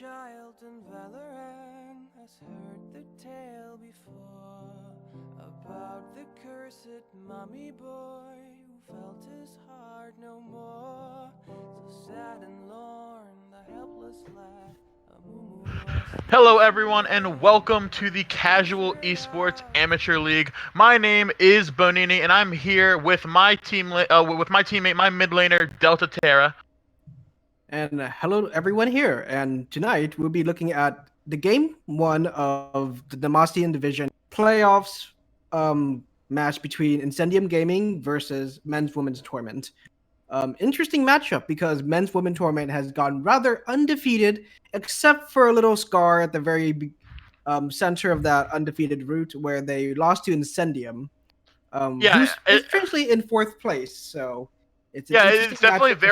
child in Valorant has heard the tale before about the cursed mummy boy who felt his heart no more. So sad and lorn, the helpless lad. Hello, everyone, and welcome to the Casual Esports Amateur League. My name is Bonini, and I'm here with my with my teammate, my mid laner, Delta Terra. And hello, everyone here. And tonight we'll be looking at the game one of the Demacia Division playoffs match between Incendium Gaming versus Men's Women's Torment. Interesting matchup because Men's Women Torment has gone rather undefeated, except for a little scar at the very center of that undefeated route where they lost to Incendium, Yeah, who's strangely in fourth place. So it's an Yeah, interesting it's definitely matchup for sure.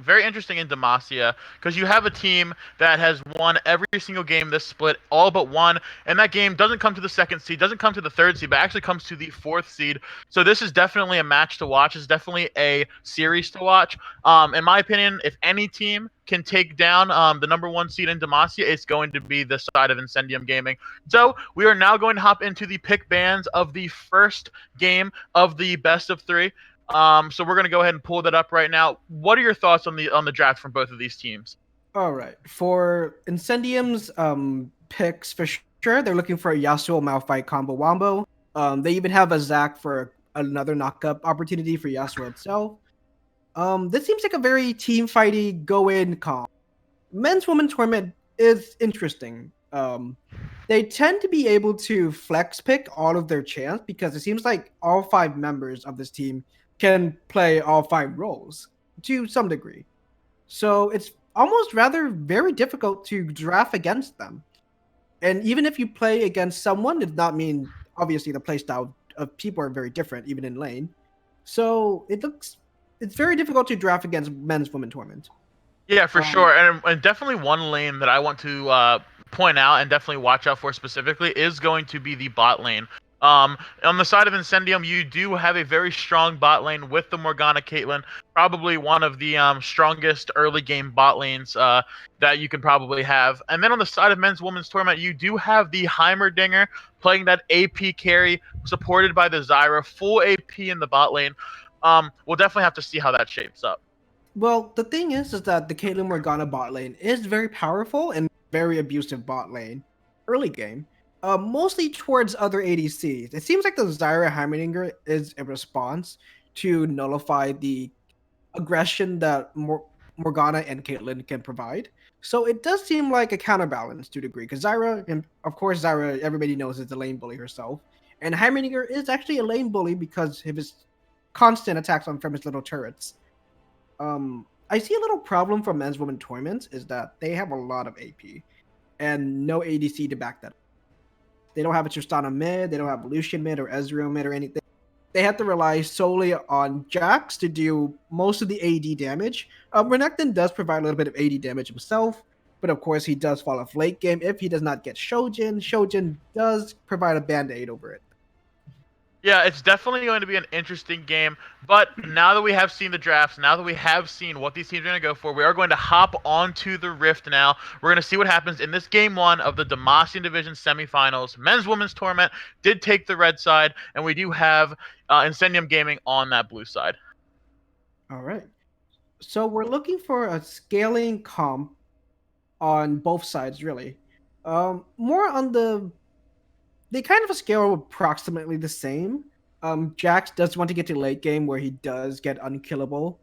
very interesting in Demacia because you have a team that has won every single game this split, all but one, and that game doesn't come to the second seed, doesn't come to the third seed, but actually comes to the fourth seed. So this is definitely a match to watch. It's definitely a series to watch. In my opinion, if any team can take down the number one seed in Demacia, it's going to be the side of Incendium Gaming. So we are now going to hop into the pick bands of the first game of the best of three. So we're gonna go ahead and pull that up right now. What are your thoughts on the draft from both of these teams? All right. For Incendium's picks, for sure, they're looking for a Yasuo Malphite combo wombo. They even have a Zac for another knockup opportunity for Yasuo itself. This seems like a very team fighty go in comp. Men's Woman Torment is interesting. They tend to be able to flex pick all of their champs because it seems like all five members of this team can play all five roles to some degree. So it's almost rather very difficult to draft against them. And even if you play against someone, it does not mean obviously the playstyle of people are very different, even in lane. So it's very difficult to draft against Men's Women Torment. Yeah, for Um, sure, and definitely one lane that I want to point out and definitely watch out for specifically is going to be the bot lane. On the side of Incendium, you do have a very strong bot lane with the Morgana Caitlyn, probably one of the strongest early game bot lanes that you can probably have. And then on the side of Men's Women's Torment, you do have the Heimerdinger playing that AP carry, supported by the Zyra, full AP in the bot lane. We'll definitely have to see how that shapes up. well, the thing is that the Caitlyn Morgana bot lane is very powerful and very abusive bot lane early game. Mostly towards other ADCs. It seems like the Zyra Heimerdinger is a response to nullify the aggression that Morgana and Caitlyn can provide. So it does seem like a counterbalance to a degree, because Zyra, and of course Zyra, everybody knows is a lane bully herself, and Heimerdinger is actually a lane bully because of his constant attacks from his little turrets. I see a little problem for Men's Women Torment is that they have a lot of AP and no ADC to back that up. They don't have a Tristana mid, they don't have Lucian mid or Ezreal mid or anything. They have to rely solely on Jax to do most of the AD damage. Renekton does provide a little bit of AD damage himself, but of course he does fall off late game if he does not get Shojin. Shojin does provide a band-aid over it. Yeah, it's definitely going to be an interesting game. But now that we have seen the drafts, now that we have seen what these teams are going to go for, we are going to hop onto the Rift now. We're going to see what happens in this game one of the Demacian Division semifinals. Men's Women's Torment did take the red side, and we do have Incendium Gaming on that blue side. All right. So we're looking for a scaling comp on both sides, really. More on they kind of scale approximately the same. Jax does want to get to late game where he does get unkillable.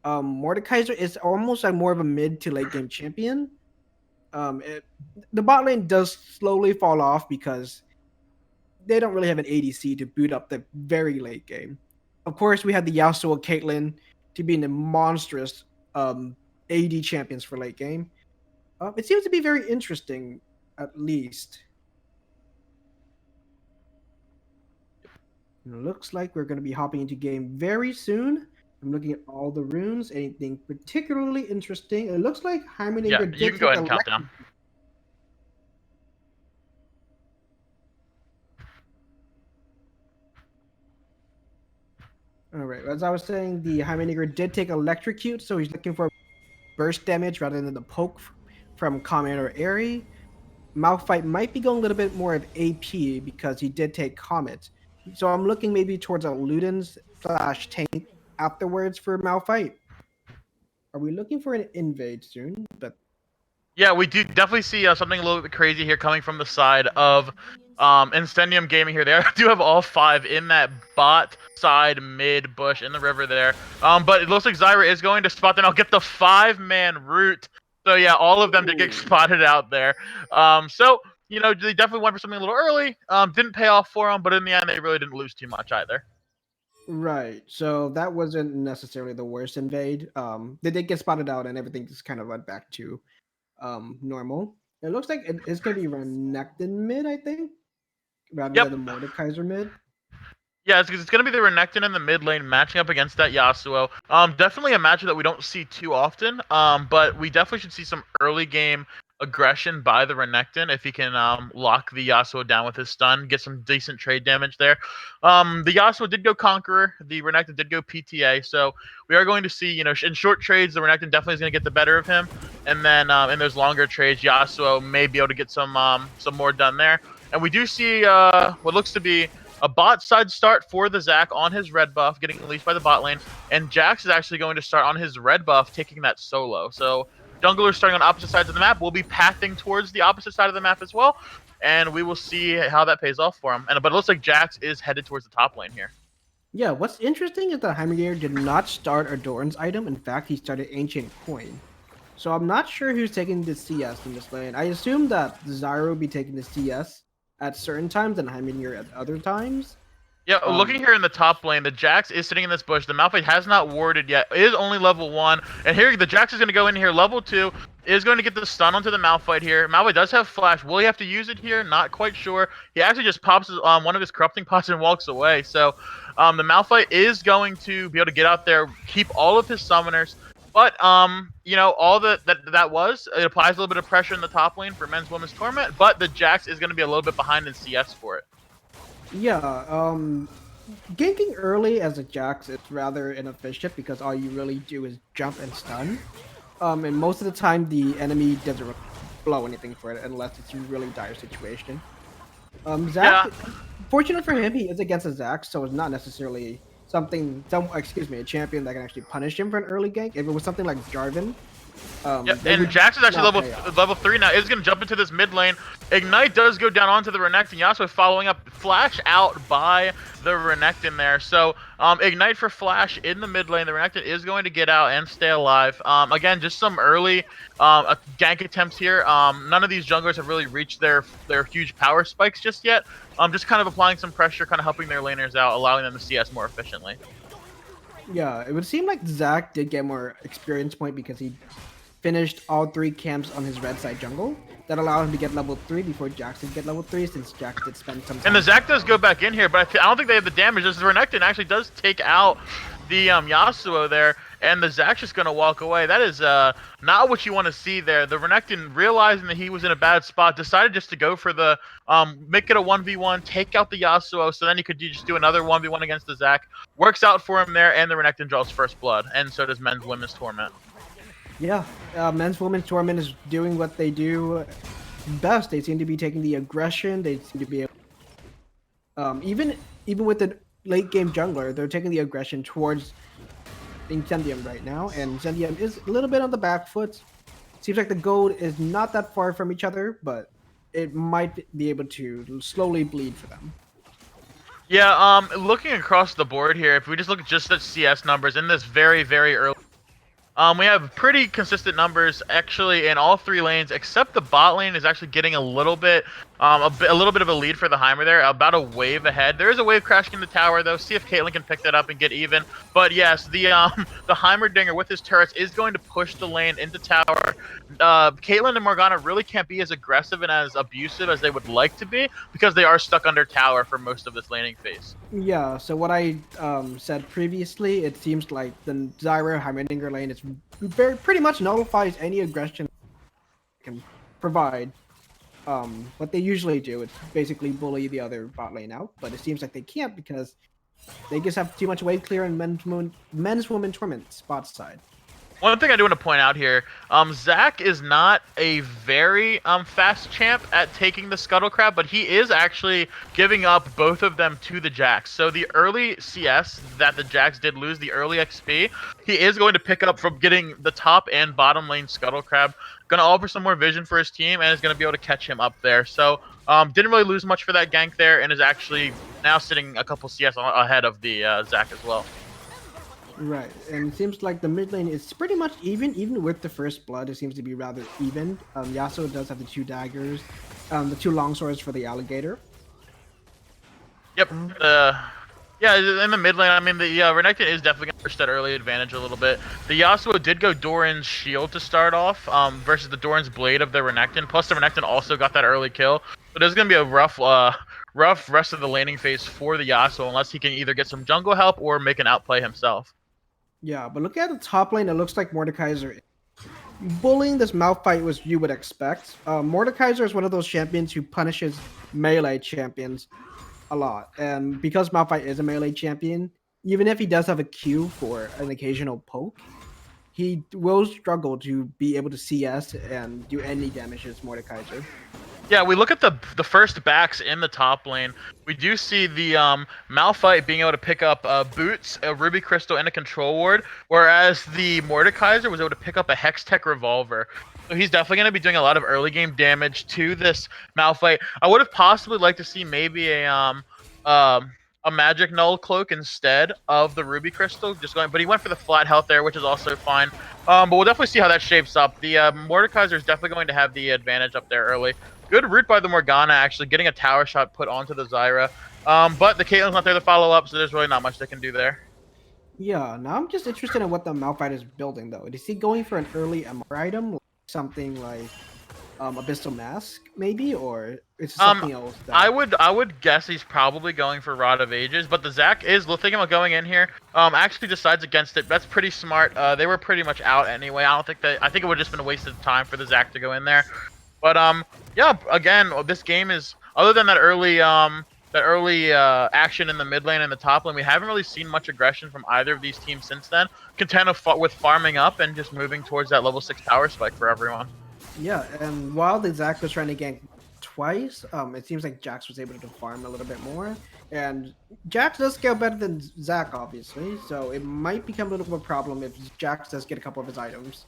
Mordekaiser is almost like more of a mid to late game champion. The bot lane does slowly fall off because they don't really have an ADC to boot up the very late game. Of course, we had the Yasuo Caitlyn to being the monstrous AD champions for late game. It seems to be very interesting, at least. It looks like we're going to be hopping into game very soon. I'm looking at all the runes. Anything particularly interesting? It looks like Yeah, Heimerdinger you did can go take ahead and count electric. down. All right, as I was saying, the Heimerdinger did take electrocute, so he's looking for burst damage rather than the poke from Comment or Airy. Malphite might be going a little bit more of AP because he did take Comet. So I'm looking maybe towards a Ludens / tank afterwards for Malphite. Are we looking for an invade soon? But Yeah, we do definitely see something a little bit crazy here coming from the side of Incendium Gaming here. They do have all 5 in that bot side mid bush in the river there. But it looks like Zyra is going to spot them. I'll get the 5-man route. So yeah, all of them did get spotted out there. So you know, they definitely went for something a little early. Didn't pay off for them, but in the end, they really didn't lose too much either. right, so that wasn't necessarily the worst invade. They did get spotted out, and everything just kind of went back to normal. It looks like it's gonna be Renekton mid, I think, rather Yep. than the Mordekaiser mid. Yeah, it's going to be the Renekton in the mid lane matching up against that Yasuo. Definitely a matchup that we don't see too often. But we definitely should see some early game aggression by the Renekton if he can lock the Yasuo down with his stun, get some decent trade damage there. The Yasuo did go Conqueror, the Renekton did go PTA, so we are going to see, you know, in short trades, the Renekton definitely is going to get the better of him, and then in those longer trades, Yasuo may be able to get some more done there. And we do see what looks to be a bot side start for the Zac on his red buff, getting unleashed by the bot lane, and Jax is actually going to start on his red buff, taking that solo. So junglers starting on opposite sides of the map will be pathing towards the opposite side of the map as well, and we will see how that pays off for him. But it looks like Jax is headed towards the top lane here. Yeah, what's interesting is that Heimerdinger did not start Adorn's item. In fact, he started Ancient Coin. So I'm not sure who's taking the CS in this lane. I assume that Zyra will be taking the CS at certain times and Heimerdinger at other times. Yeah, looking here in the top lane, the Jax is sitting in this bush. The Malphite has not warded yet. It is only level 1. And here, the Jax is going to go in here. Level 2 is going to get the stun onto the Malphite here. Malphite does have flash. Will he have to use it here? Not quite sure. He actually just pops one of his corrupting pots and walks away. So the Malphite is going to be able to get out there, keep all of his summoners. But, you know, all that was, it applies a little bit of pressure in the top lane for men's, women's Torment. But the Jax is going to be a little bit behind in CS for it. Yeah, ganking early as a Jax is rather inefficient because all you really do is jump and stun. And most of the time the enemy doesn't really blow anything for it unless it's a really dire situation. Zac, fortunate for him, he is against a Zac, so it's not necessarily a champion that can actually punish him for an early gank. If it was something like Jarvan, and Jax is actually level 3 now. Is going to jump into this mid lane. Ignite does go down onto the Renekton. Yasuo following up. Flash out by the Renekton there. So Ignite for Flash in the mid lane. The Renekton is going to get out and stay alive. Again, just some early gank attempts here. None of these junglers have really reached their huge power spikes just yet. Just kind of applying some pressure, kind of helping their laners out, allowing them to CS more efficiently. Yeah, it would seem like Zac did get more experience point because he finished all 3 camps on his red side jungle. That allowed him to get level 3 before Jax did get level 3, since Jax did spend some time. And the Zac does go back in here, but I don't think they have the damage. This Renekton actually does take out the Yasuo there, and the Zac's just going to walk away. That is not what you want to see there. The Renekton, realizing that he was in a bad spot, decided just to go for the, make it a 1v1, take out the Yasuo, so then he could just do another 1v1 against the Zac. Works out for him there, and the Renekton draws first blood, and so does men's, women's Torment. Yeah, men's, women's Torment is doing what they do best. They seem to be taking the aggression. They seem to be able, even with the late game jungler, they're taking the aggression towards Incendium right now, and Incendium is a little bit on the back foot. Seems like the gold is not that far from each other, but it might be able to slowly bleed for them. Yeah, looking across the board here, if we just look at just the CS numbers in this very, very early, we have pretty consistent numbers actually in all 3 lanes, except the bot lane is actually getting a little bit of a lead for the Heimer there, about a wave ahead. There is a wave crashing in the tower though. See if Caitlyn can pick that up and get even. But yes, the Heimerdinger with his turrets is going to push the lane into tower. Caitlyn and Morgana really can't be as aggressive and as abusive as they would like to be because they are stuck under tower for most of this laning phase. Yeah, so what I said previously, it seems like the Zyra Heimerdinger lane is pretty much nullifies any aggression they can provide. What they usually do is basically bully the other bot lane out, but it seems like they can't because they just have too much wave clear in men's, women Torment spot side. One thing I do want to point out here, Zach is not a very fast champ at taking the Scuttle Crab, but he is actually giving up both of them to the Jax. So the early CS that the Jax did lose, the early XP, he is going to pick up from getting the top and bottom lane Scuttle Crab. Going to offer some more vision for his team, and is going to be able to catch him up there. So didn't really lose much for that gank there, and is actually now sitting a couple CS ahead of the Zach as well. Right, and it seems like the mid lane is pretty much even with the first blood, it seems to be rather even. Yasuo does have the 2 daggers, the 2 long swords for the alligator. Yep. Yeah, in the mid lane, I mean, the Renekton is definitely going to push that early advantage a little bit. The Yasuo did go Doran's shield to start off versus the Doran's blade of the Renekton. Plus, the Renekton also got that early kill. So there's going to be a rough rest of the laning phase for the Yasuo unless he can either get some jungle help or make an outplay himself. Yeah, but look at the top lane, it looks like Mordekaiser bullying this Malphite was you would expect. Mordekaiser is one of those champions who punishes melee champions a lot. And because Malphite is a melee champion, even if he does have a Q for an occasional poke, he will struggle to be able to CS and do any damage as Mordekaiser. Yeah, we look at the first backs in the top lane. We do see the Malphite being able to pick up boots, a Ruby Crystal, and a Control Ward, whereas the Mordekaiser was able to pick up a Hextech Revolver. So he's definitely going to be doing a lot of early game damage to this Malphite. I would have possibly liked to see maybe a Magic Null Cloak instead of the Ruby Crystal, but he went for the flat health there, which is also fine. But we'll definitely see how that shapes up. The Mordekaiser is definitely going to have the advantage up there early. Good route by the Morgana, actually, getting a tower shot put onto the Zyra. But the Caitlyn's not there to follow up, so there's really not much they can do there. Yeah, now I'm just interested in what the Malphite is building, though. Is he going for an early MR item? Something like Abyssal Mask, maybe? Or it's something else? I would guess he's probably going for Rod of Ages, but the Zach is thinking about going in here. Actually decides against it. That's pretty smart. They were pretty much out anyway. I think it would have just been a waste of time for the Zach to go in there. But yeah, again, this game is, other than that early action in the mid lane and the top lane, we haven't really seen much aggression from either of these teams since then. Content with farming up and just moving towards that level 6 power spike for everyone. Yeah, and while the Zac was trying to gank twice, it seems like Jax was able to farm a little bit more. And Jax does scale better than Zac, obviously, so it might become a little bit of a problem if Jax does get a couple of his items.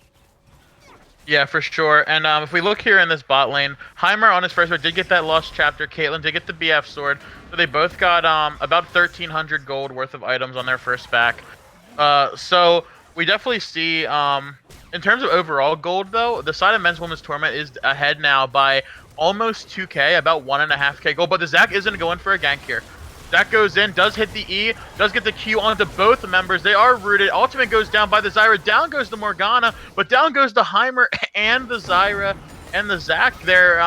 Yeah, for sure. And if we look here in this bot lane, Heimer on his first one did get that Lost Chapter. Caitlyn did get the BF Sword. So they both got about 1,300 gold worth of items on their first back. So we definitely see, in terms of overall gold, though, the side of Men's Women's Torment is ahead now by almost 2k, about 1.5k gold. But the Zac isn't going for a gank here. That goes in, does hit the E, does get the Q onto both members. They are rooted. Ultimate goes down by the Zyra. Down goes the Morgana, but down goes the Heimer and the Zyra. And the Zac there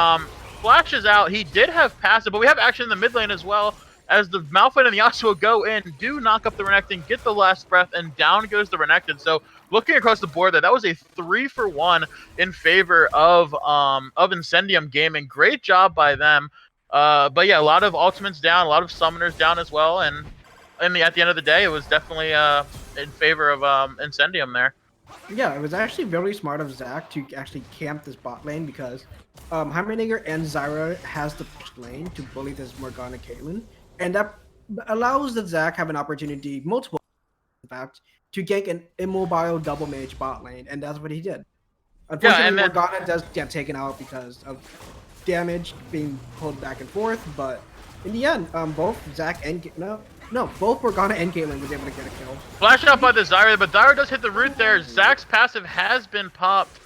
flashes out. He did have passive, but we have action in the mid lane as well. As the Malphite and the Yasuo go in, do knock up the Renekton, get the last breath, and down goes the Renekton. So looking across the board there, that was a 3-for-1 in favor of Incendium Gaming. Great job by them. But yeah, a lot of ultimates down, a lot of summoners down as well, and at the end of the day, it was definitely in favor of Incendium there. Yeah, it was actually very smart of Zac to actually camp this bot lane because Heimerdinger and Zyra has the push lane to bully this Morgana Caitlyn, and that allows the Zac have an opportunity, multiple in fact, to gank an immobile double mage bot lane, and that's what he did. Unfortunately, Morgana does get taken out because of damage being pulled back and forth, but in the end, both Zac and both Morgana and Caitlyn was able to get a kill. Flash out by the Zyra, but Zyra does hit the root there. Zac's passive has been popped,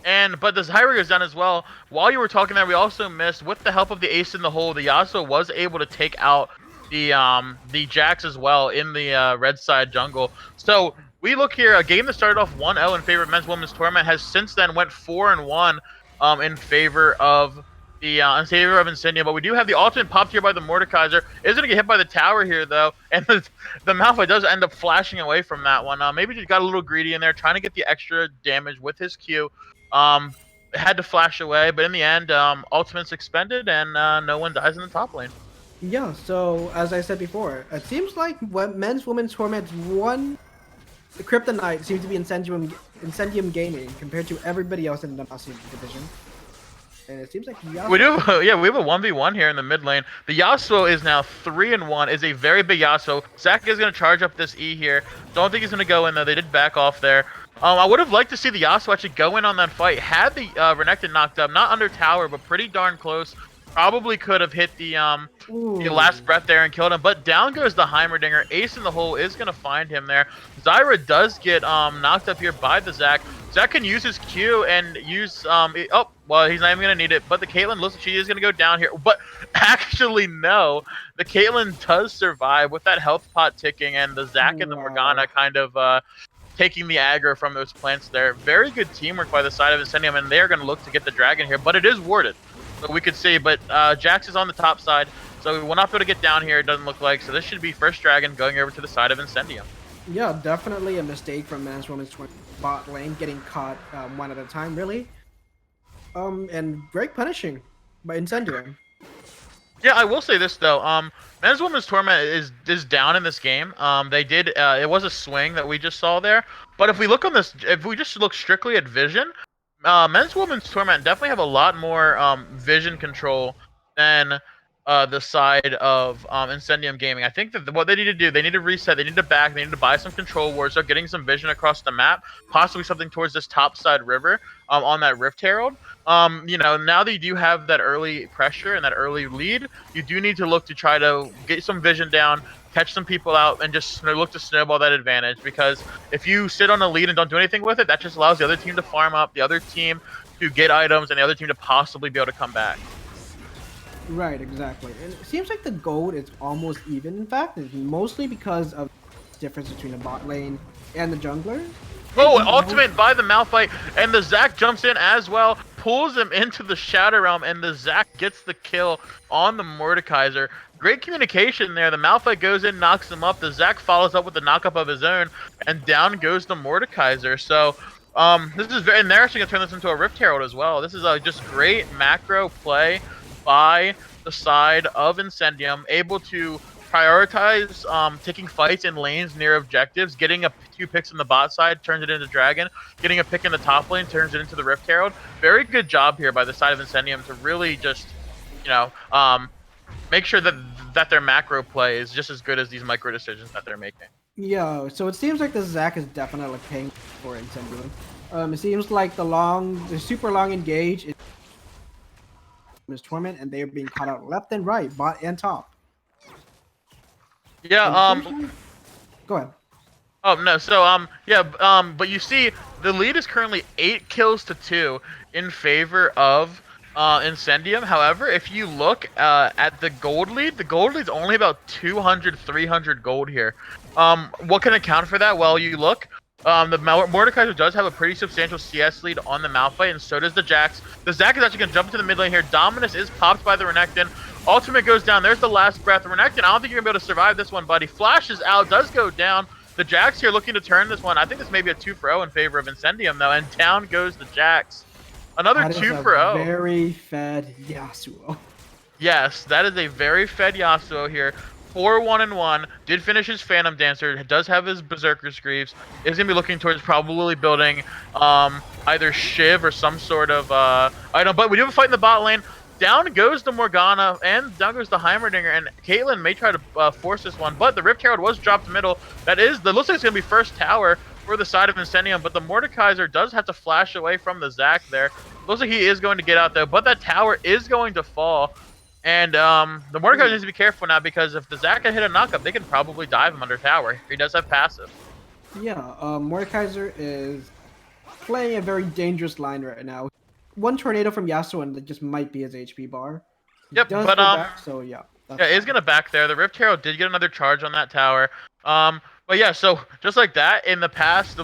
but the Zyra goes down as well. While you were talking there, we also missed, with the help of the ace in the hole, the Yasuo was able to take out the Jax as well in the red side jungle. So we look here, a game that started off 1-0 in favor of Men's Women's Torment has since then went 4-1 in favor of Incendium, but we do have the ultimate popped here by the Mordekaiser. Is going to get hit by the tower here, though, and the Malphite does end up flashing away from that one. Maybe he got a little greedy in there, trying to get the extra damage with his Q. Had to flash away, but in the end, ultimate's expended, and no one dies in the top lane. Yeah, so as I said before, it seems like Men's Women's Torment's one the kryptonite seems to be Incendium Gaming compared to everybody else in the Demacia division. And it seems like Yasuo... We do, yeah, we have a 1v1 here in the mid lane. The Yasuo is now 3-1, is a very big Yasuo. Zach is going to charge up this E here. Don't think he's going to go in, though. They did back off there. I would have liked to see the Yasuo actually go in on that fight. Had the Renekton knocked up, not under tower, but pretty darn close. Probably could have hit the last breath there and killed him, but down goes the Heimerdinger. Ace in the hole is going to find him there. Zyra does get knocked up here by the Zac. Zac can use his Q and use oh, well, he's not even going to need it, but the Caitlyn looks like she is going to go down here. But actually, no, the Caitlyn does survive with that health pot ticking, and the Zac and the Morgana kind of taking the aggro from those plants there. Very good teamwork by the side of Incendium, and they're going to look to get the dragon here, but it is warded. So we could see, but Jax is on the top side, so we will not be able to get down here, it doesn't look like. So this should be first dragon going over to the side of Incendium. Yeah, definitely a mistake from Men's Women's bot lane, getting caught one at a time, really. And great punishing by Incendium. Yeah, I will say this though. Men's Women's Torment is down in this game. They did it was a swing that we just saw there. But if we look on this, if we just look strictly at vision, Men's Women's Torment definitely have a lot more vision control than the side of Incendium Gaming. I think that what they need to do, they need to reset, they need to back, they need to buy some control wards, start getting some vision across the map, possibly something towards this top side river on that Rift Herald. You know, now that you do have that early pressure and that early lead, you do need to look to try to get some vision down, catch some people out, and just look to snowball that advantage. Because if you sit on a lead and don't do anything with it, that just allows the other team to farm up, the other team to get items, and the other team to possibly be able to come back. Right, exactly. And it seems like the gold is almost even, in fact. It's mostly because of the difference between the bot lane and the jungler. Oh, an ultimate by the Malphite, and the Zac jumps in as well, pulls him into the Shadow Realm, and the Zac gets the kill on the Mordekaiser. Great communication there. The Malphite goes in, knocks him up. The Zac follows up with the knockup of his own, and down goes the Mordekaiser. So, this is very, and they're actually gonna turn this into a Rift Herald as well. This is just great macro play by the side of Incendium, able to prioritize taking fights in lanes near objectives, getting a 2 picks in the bot side, turns it into Dragon, getting a pick in the top lane, turns it into the Rift Herald. Very good job here by the side of Incendium to really just, you know, make sure that their macro play is just as good as these micro decisions that they're making. Yeah, so it seems like the Zac is definitely paying for Incendium. It seems like the super long engage is Torment, and they are being caught out left and right, bot and top. Yeah, go ahead. Oh no, so yeah, but you see the lead is currently 8 kills to 2 in favor of Incendium. However, if you look at the gold lead's only about 200, 300 gold here. What can account for that? Well, you look, the Mordekaiser does have a pretty substantial CS lead on the Malphite, and so does the Jax. The Zac is actually going to jump into the mid lane here. Dominus is popped by the Renekton. Ultimate goes down. There's the last breath. Renekton, I don't think you're going to be able to survive this one, buddy. Flashes out, does go down. The Jax here looking to turn this one. I think this may be a 2-for-0 in favor of Incendium, though, and down goes the Jax. Another 2-for-0. Very fed Yasuo. Yes, that is a very fed Yasuo here. 4-1-1, did finish his Phantom Dancer, does have his Berserker's Greaves, is going to be looking towards probably building either Shiv or some sort of item, but we do have a fight in the bot lane. Down goes the Morgana, and down goes the Heimerdinger, and Caitlyn may try to force this one, but the Rift Herald was dropped middle. That looks like it's going to be first tower for the side of Incendium, but the Mordekaiser does have to flash away from the Zac there. Looks like he is going to get out there, but that tower is going to fall. And the Mordekaiser needs to be careful now, because if the Zac can hit a knockup, they can probably dive him under tower. He does have passive. Yeah, Mordekaiser is playing a very dangerous line right now. One tornado from Yasuo, and that just might be his HP bar. Yep, but back, so yeah. Yeah, he's gonna back there. The Rift Herald did get another charge on that tower. But yeah, so just like that, in the past,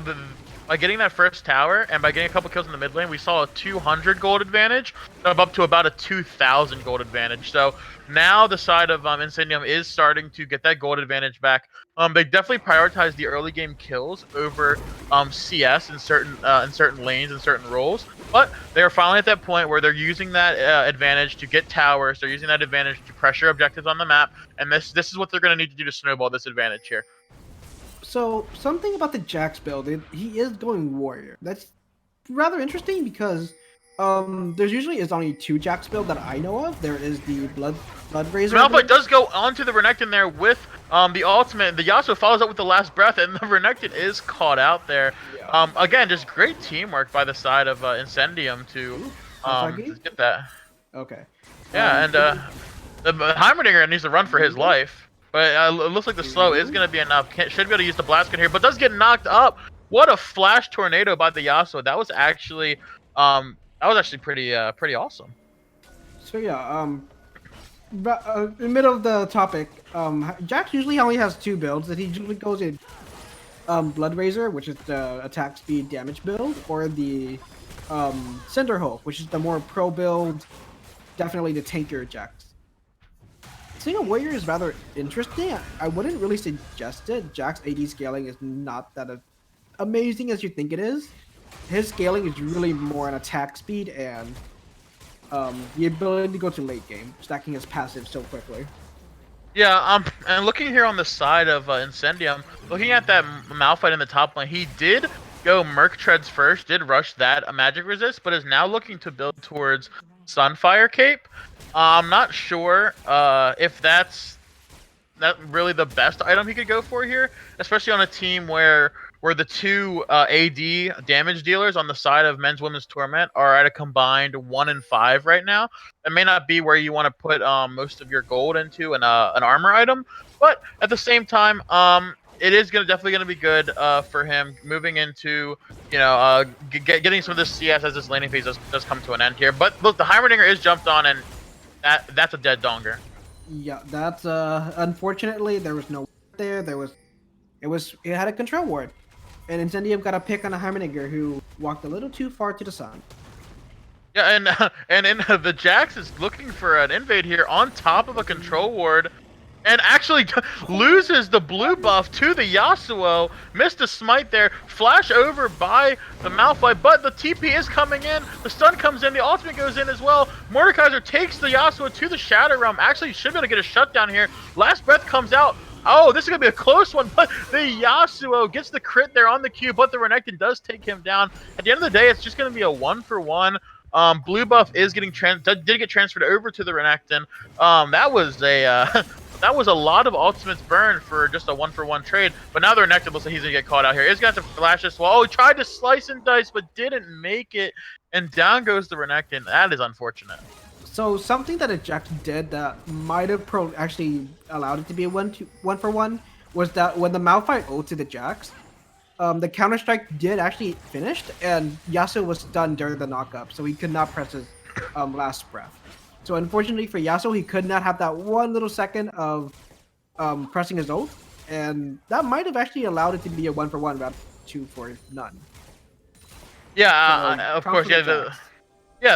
by getting that first tower and by getting a couple kills in the mid lane, we saw a 200 gold advantage, up to about a 2,000 gold advantage. So now the side of Incendium is starting to get that gold advantage back. They definitely prioritize the early game kills over CS in certain lanes and certain roles, but they are finally at that point where they're using that advantage to get towers. They're using that advantage to pressure objectives on the map, and this is what they're going to need to do to snowball this advantage here. So something about the Jax build, he is going warrior. That's rather interesting because there's usually is only 2 Jax build that I know of. There is the Blood Razor. Malphite does go onto the Renekton there with the ultimate. The Yasuo follows up with the last breath, and the Renekton is caught out there. Yeah. Again, just great teamwork by the side of Incendium to get that. Okay. Yeah, and the Heimerdinger needs to run for his life, but it looks like the slow is going to be enough. Should be able to use the blast gun here, but does get knocked up. What a flash tornado by the Yasuo! That was actually pretty awesome. So yeah, but in the middle of the topic, Jax usually only has 2 builds. That he usually goes in Blood Razor, which is the attack speed damage build, or the Cinderhole, which is the more pro build, definitely the tankier Jax. Seeing a warrior is rather interesting. I wouldn't really suggest it. Jax AD scaling is not that amazing as you think it is. His scaling is really more on attack speed and the ability to go to late game, stacking his passive so quickly. Yeah, and looking here on the side of Incendium, looking at that Malphite in the top lane, he did go Merc Treads first, did rush that a magic resist, but is now looking to build towards Sunfire Cape. I'm not sure if that's really the best item he could go for here, especially on a team where the 2 AD damage dealers on the side of Men's Women's Torment are at a combined 1 and 5 right now. It may not be where you want to put most of your gold into an armor item, but at the same time, it is definitely gonna be good for him moving into getting some of this CS as this laning phase does come to an end here. But look, the Heimerdinger is jumped on, and that's a dead donger. Yeah, that's unfortunately there was no there. It had a control ward. And Incendium got a pick on a Heimerdinger who walked a little too far to the sun. Yeah, and the Jax is looking for an invade here on top of a control ward, and actually loses the blue buff to the Yasuo. Missed a smite there, flash over by the Malphite, but the TP is coming in. The stun comes in, the ultimate goes in as well. Mordekaiser takes the Yasuo to the Shadow Realm. Actually, should be able to get a shutdown here. Last breath comes out. Oh, this is going to be a close one, but the Yasuo gets the crit there on the Q, but the Renekton does take him down. At the end of the day, it's just going to be a 1-for-1. Blue buff is getting did get transferred over to the Renekton. That was a lot of ultimates burned for just a 1-for-1 trade, but now the Renekton looks like he's going to get caught out here. He's going to have to flash this wall. Oh, he tried to slice and dice, but didn't make it, and down goes the Renekton. That is unfortunate. So something that Jax did that might have actually allowed it to be a 1-for-1 was that when the Malphite ulted the Jax, the counter strike did actually finish, and Yasuo was stunned during the knockup, so he could not press his last breath. So unfortunately for Yasuo, he could not have that 1 little second of pressing his ult, and that might have actually allowed it to be a 1-for-1 rather than 2 for none. Yeah, So, of course, yeah.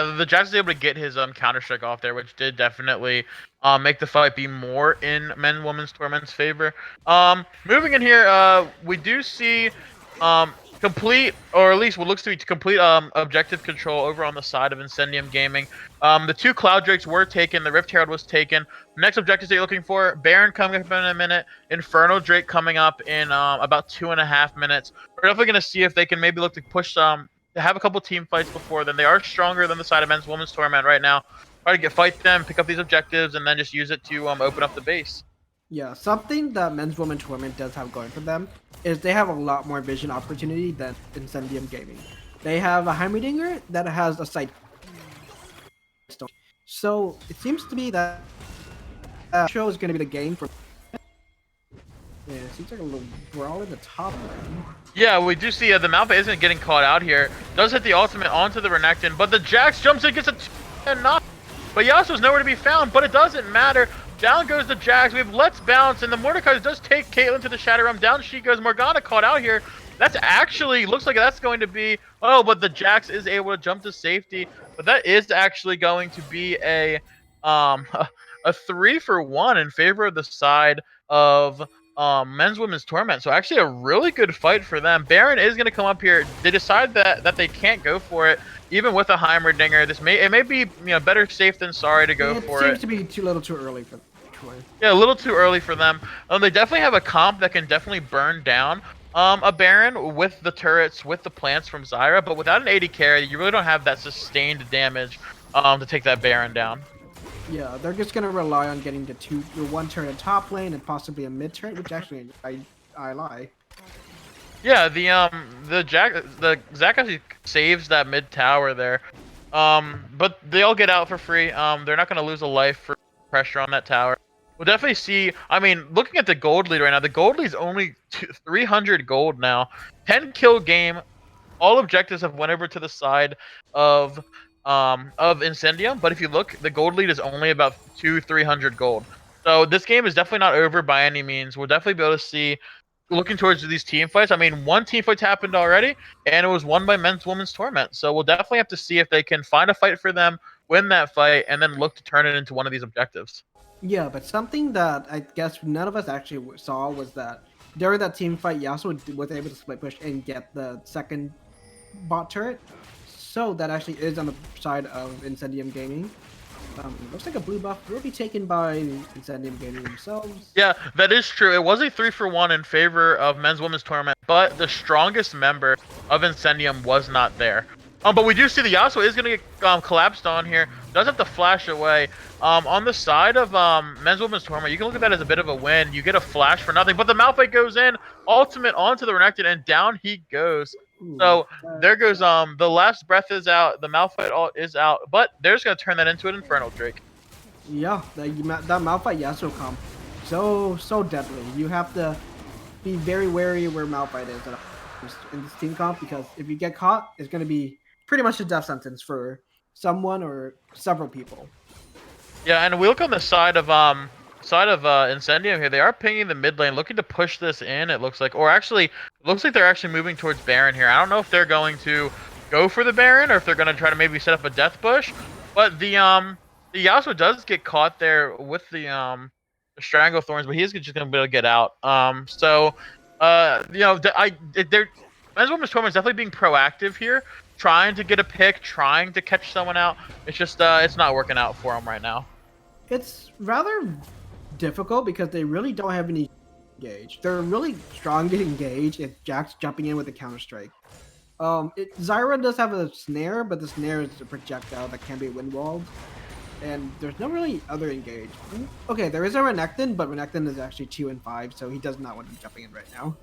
The Jax was able to get his counter strike off there, which did definitely make the fight be more in Men Women's Torment's favor. Moving in here, we do see complete, or at least what looks to be complete objective control over on the side of Incendium Gaming. The 2 Cloud Drakes were taken, the Rift Herald was taken. Next objectives that you're looking for, Baron coming up in a minute, Inferno Drake coming up in about 2.5 minutes. We're definitely going to see if they can maybe look to push to have a couple team fights before then. They are stronger than the side of Men's Women's Torment right now. Try to fight them, pick up these objectives, and then just use it to open up the base. Yeah, something that Men's Women's Torment does have going for them is they have a lot more vision opportunity than Incendium Gaming. They have a Heimerdinger that has a sight. So it seems to be that show is going to be the game for. Yeah, it seems like a little brawl in the top lane. Yeah, we do see the Malphite isn't getting caught out here. Does hit the ultimate onto the Renekton, but the Jax jumps in, gets a knock. But Yasuo's nowhere to be found, but it doesn't matter. Down goes the Jax. We have Let's Bounce, and the Mordekaiser does take Caitlyn to the Shadow Realm. Down she goes. Morgana caught out here. That's actually, looks like that's going to be, oh, but the Jax is able to jump to safety. But that is actually going to be a 3-for-1 in favor of the side of Men's Women's Torment. So actually a really good fight for them. Baron is going to come up here. They decide that they can't go for it, even with a Heimerdinger. It may be better safe than sorry to go for it. It seems to be too little too early sure. Yeah, a little too early for them. They definitely have a comp that can definitely burn down a Baron with the turrets, with the plants from Zyra, but without an AD carry, you really don't have that sustained damage to take that Baron down. Yeah, they're just gonna rely on getting the one turret in top lane and possibly a mid turret, which actually I lie. Yeah, the Zac actually saves that mid tower there. But they all get out for free. They're not gonna lose a life for pressure on that tower. We'll definitely see. I mean, looking at the gold lead right now, the gold lead is only 300 gold now. 10 kill game. All objectives have went over to the side of Incendium. But if you look, the gold lead is only about 300 gold. So this game is definitely not over by any means. We'll definitely be able to see. Looking towards these team fights, I mean, one team fight happened already, and it was won by men's women's Torment. So we'll definitely have to see if they can find a fight for them, win that fight, and then look to turn it into one of these objectives. Yeah, but something that I guess none of us actually saw was that during that team fight, Yasuo was able to split push and get the second bot turret. So that actually is on the side of Incendium Gaming. Looks like a blue buff will be taken by Incendium Gaming themselves. Yeah, that is true. It was a 3-for-1 in favor of men's women's Torment, but the strongest member of Incendium was not there. But we do see the Yasuo is going to get collapsed on here. Does have to flash away. On the side of men's women's Torment, you can look at that as a bit of a win. You get a flash for nothing, but the Malphite goes in, ultimate onto the Renekton, and down he goes. Ooh, So there goes the last breath is out, the Malphite is out, but they're just gonna turn that into an Infernal Drake. yeah, that Malphite Yasuo comp, so deadly. You have to be very wary where Malphite is in this team comp, because if you get caught, it's gonna be pretty much a death sentence for someone or several people. Yeah, and we look on the side of Incendium here. They are pinging the mid lane, looking to push this in. It looks like, or actually, it looks like they're actually moving towards Baron here. I don't know if they're going to go for the Baron or if they're going to try to maybe set up a death bush. But the Yasuo does get caught there with the Strangle Thorns, but he is just going to be able to get out. You know, men's women's Torment is definitely being proactive here, trying to get a pick, trying to catch someone out. It's just it's not working out for them right now. It's rather difficult because they really don't have any engage. They're really strong to engage if Jack's jumping in with a counter strike. Zyra does have a snare, but the snare is a projectile that can be wind walled, and there's no really other engage. Okay, there is a Renekton, but Renekton is actually 2 and 5, so he does not want to be jumping in right now.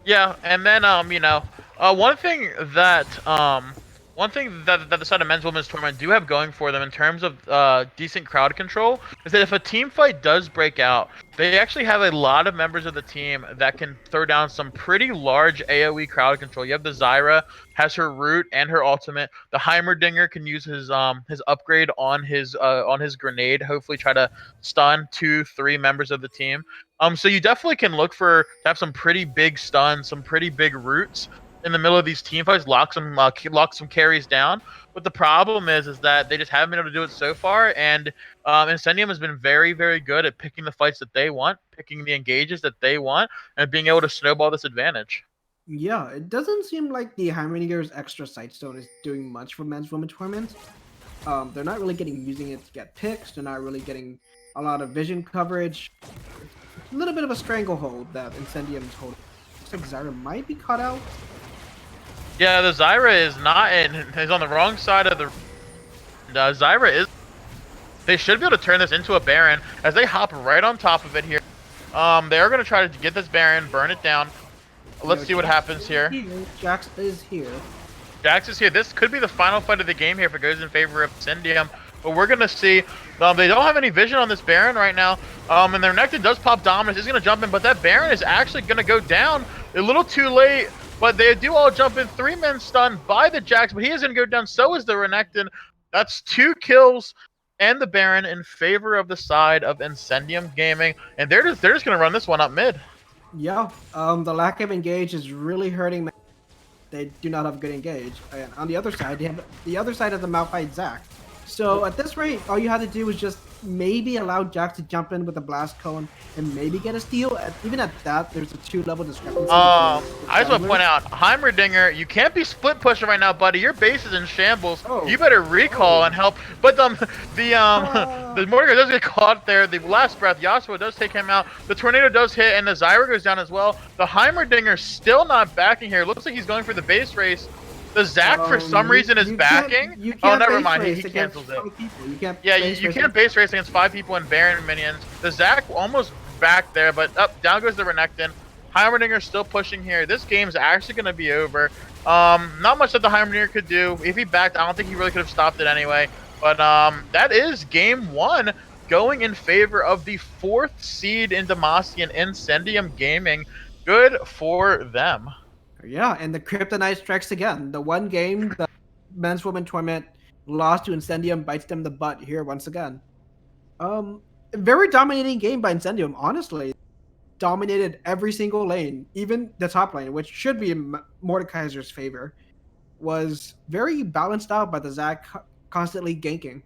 Yeah, and then you know, one thing that the side of men's women's Torment do have going for them in terms of decent crowd control is that if a team fight does break out, they actually have a lot of members of the team that can throw down some pretty large AoE crowd control. You have the Zyra has her root and her ultimate. The Heimerdinger can use his upgrade on his grenade, hopefully try to stun 2-3 members of the team. So you definitely can look to have some pretty big stuns, some pretty big roots in the middle of these team fights, lock some carries down. But the problem is that they just haven't been able to do it so far. And Incendium has been very, very good at picking the fights that they want, picking the engages that they want, and being able to snowball this advantage. Yeah, it doesn't seem like the Heimerlinger's extra Sightstone is doing much for men's women Torment. They're not really using it to get picks. They're not really getting a lot of vision coverage. It's a little bit of a stranglehold that Incendium is holding. Looks like Zyra might be caught out. Yeah, the Zyra is not in. Is on the wrong side of the. Zyra is. They should be able to turn this into a Baron as they hop right on top of it here. They are going to try to get this Baron, burn it down. Let's see what happens here. Jax is here. Jax is here. This could be the final fight of the game here if it goes in favor of Incendium. But we're going to see. They don't have any vision on this Baron right now. And their Renekton does pop Dominance. He's going to jump in, but that Baron is actually going to go down a little too late. But they do all jump in. 3 men stunned by the Jax, but he is going to go down. So is the Renekton. That's 2 kills and the Baron in favor of the side of Incendium Gaming. And they're just going to run this one up mid. Yeah, the lack of engage is really hurting. They do not have good engage. And on the other side, they have the other side of the Malphite Zac. So at this rate, all you had to do was just maybe allow Jax to jump in with a blast cone and maybe get a steal. Even at that, there's a 2-level discrepancy between I the just want to point junglers. out, Heimerdinger, you can't be split pushing right now, buddy. Your base is in shambles. Oh. You better recall and help. But the the Mortimer does get caught there. The last breath, Yasuo does take him out. The tornado does hit, and the Zyra goes down as well. The Heimerdinger still not backing here. Looks like he's going for the base race. The Zac for some reason is backing. You can't Oh, never base mind. race He against cancels it. 5 people. You can't. Yeah, base you race can't base race against 5 people and Baron minions. The Zac almost back there, but up down goes the Renekton. Heimerdinger still pushing here. This game's actually going to be over. Not much that the Heimerdinger could do. If he backed, I don't think he really could have stopped it anyway. But that is game 1 going in favor of the 4th seed in Demacia and Incendium Gaming. Good for them. Yeah, and the Kryptonite strikes again. The one game the men's woman Torment lost to Incendium bites them the butt here once again. Very dominating game by Incendium, honestly. Dominated every single lane, even the top lane, which should be in Mordekaiser's favor, was very balanced out by the Zac constantly ganking.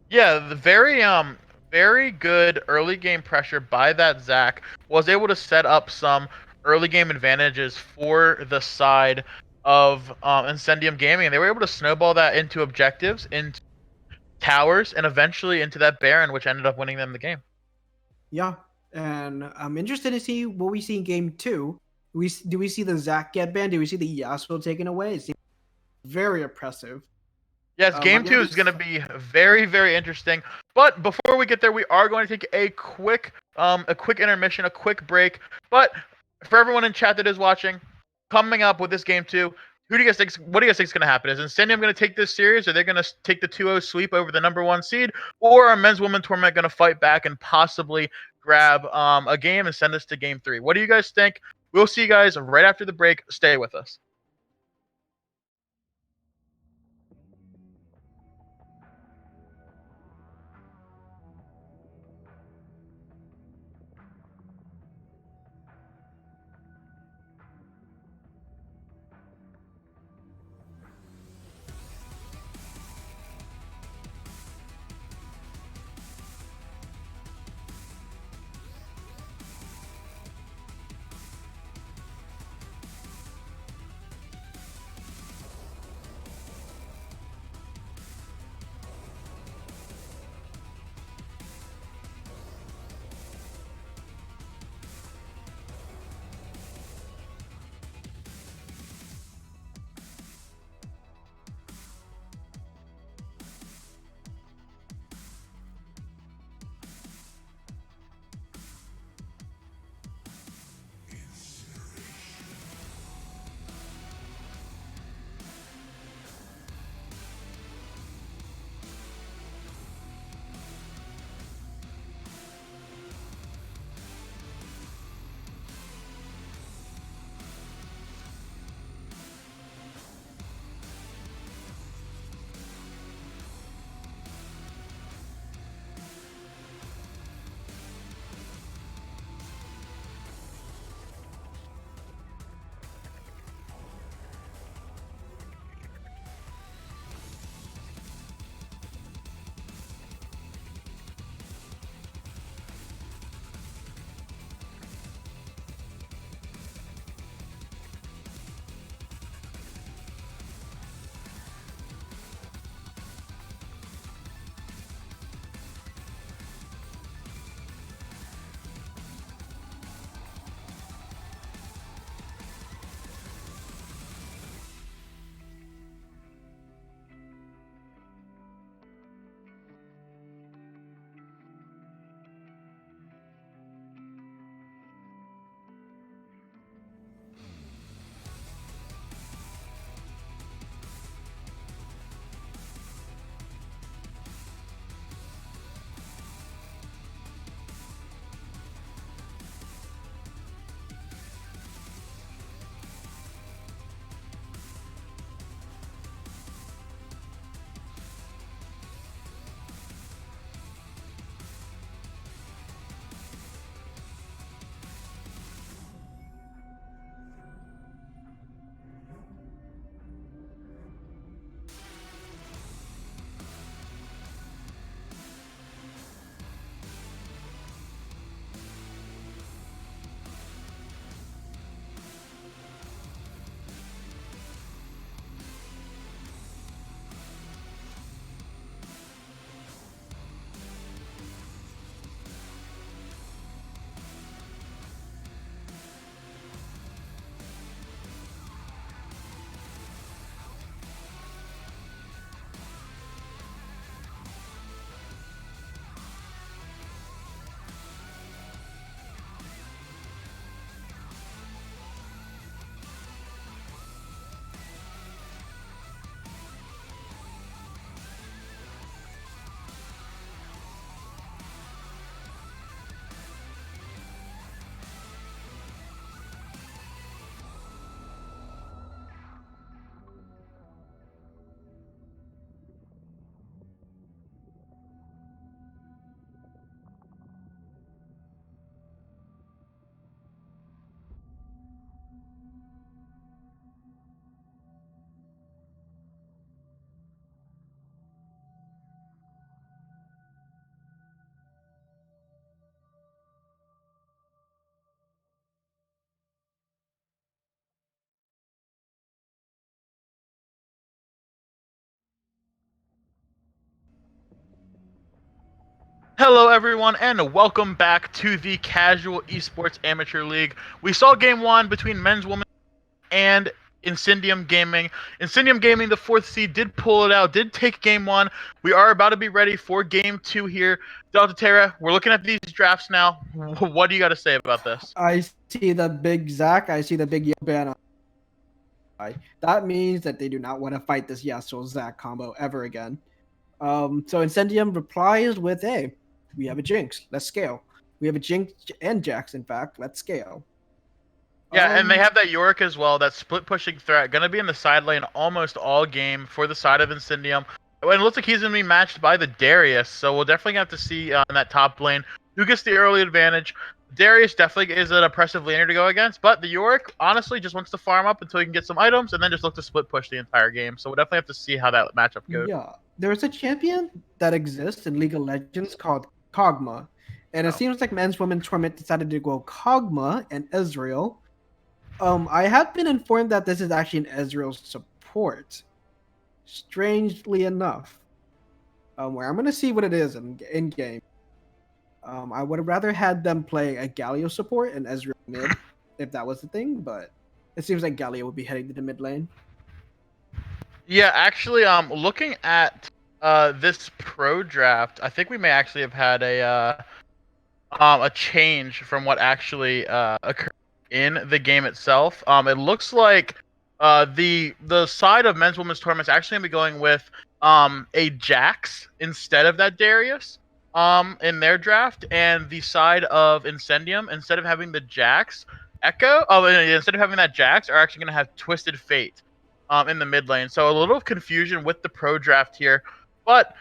Yeah, the very good early game pressure by that Zac was able to set up some early game advantages for the side of Incendium Gaming, and they were able to snowball that into objectives, into towers, and eventually into that Baron, which ended up winning them the game. Yeah, and I'm interested to see what we see in game 2. Do we see the Zac get banned? Do we see the Yasuo taken away? It seems very oppressive. Yes, game 2 is going to be very, very interesting. But before we get there, we are going to take a quick intermission, a quick break. But for everyone in chat that is watching, coming up with this game 2, what do you guys think is going to happen? Is Incendium going to take this series? Are they going to take the 2-0 sweep over the number 1 seed? Or are men's women Torment going to fight back and possibly grab a game and send us to game 3? What do you guys think? We'll see you guys right after the break. Stay with us. Hello, everyone, and welcome back to the Casual Esports Amateur League. We saw Game 1 between men's, women's, and Incendium Gaming. Incendium Gaming, the fourth seed, did pull it out, did take Game 1. We are about to be ready for Game 2 here. Delta Terra, we're looking at these drafts now. What do you got to say about this? I see the big Zac. I see the big Yobana. That means that they do not want to fight this Yasuo Zac combo ever again. So Incendium replies with, "Hey, we have a Jinx. Let's scale. We have a Jinx and Jax. In fact, let's scale." Yeah, and they Um, have that Yorick as well, that split pushing threat, going to be in the side lane almost all game for the side of Incendium. And it looks like he's going to be matched by the Darius, so we'll definitely have to see in that top lane who gets the early advantage. Darius definitely is an oppressive laner to go against, but the Yorick honestly just wants to farm up until he can get some items and then just look to split push the entire game. So we'll definitely have to see how that matchup goes. yeah, there's a champion that exists in League of Legends called Kog'Maw, and it Oh. seems like men's women Torment decided to go Kog'Maw and Ezreal. I have been informed that this is actually an Ezreal support. Strangely enough, where I'm gonna see what it is in game. I would have rather had them play a Galio support and Ezreal mid, if that was the thing. But it seems like Galio would be heading to the mid lane. Yeah, actually, looking at this pro draft, I think we may actually have had a change from what actually occurred in the game itself. It looks like the side of men's women's tournament is actually gonna be going with a Jax instead of that Darius in their draft, and the side of Incendium, instead of having the Jax Echo, instead of having that Jax, are actually gonna have Twisted Fate in the mid lane. So a little confusion with the pro draft here, but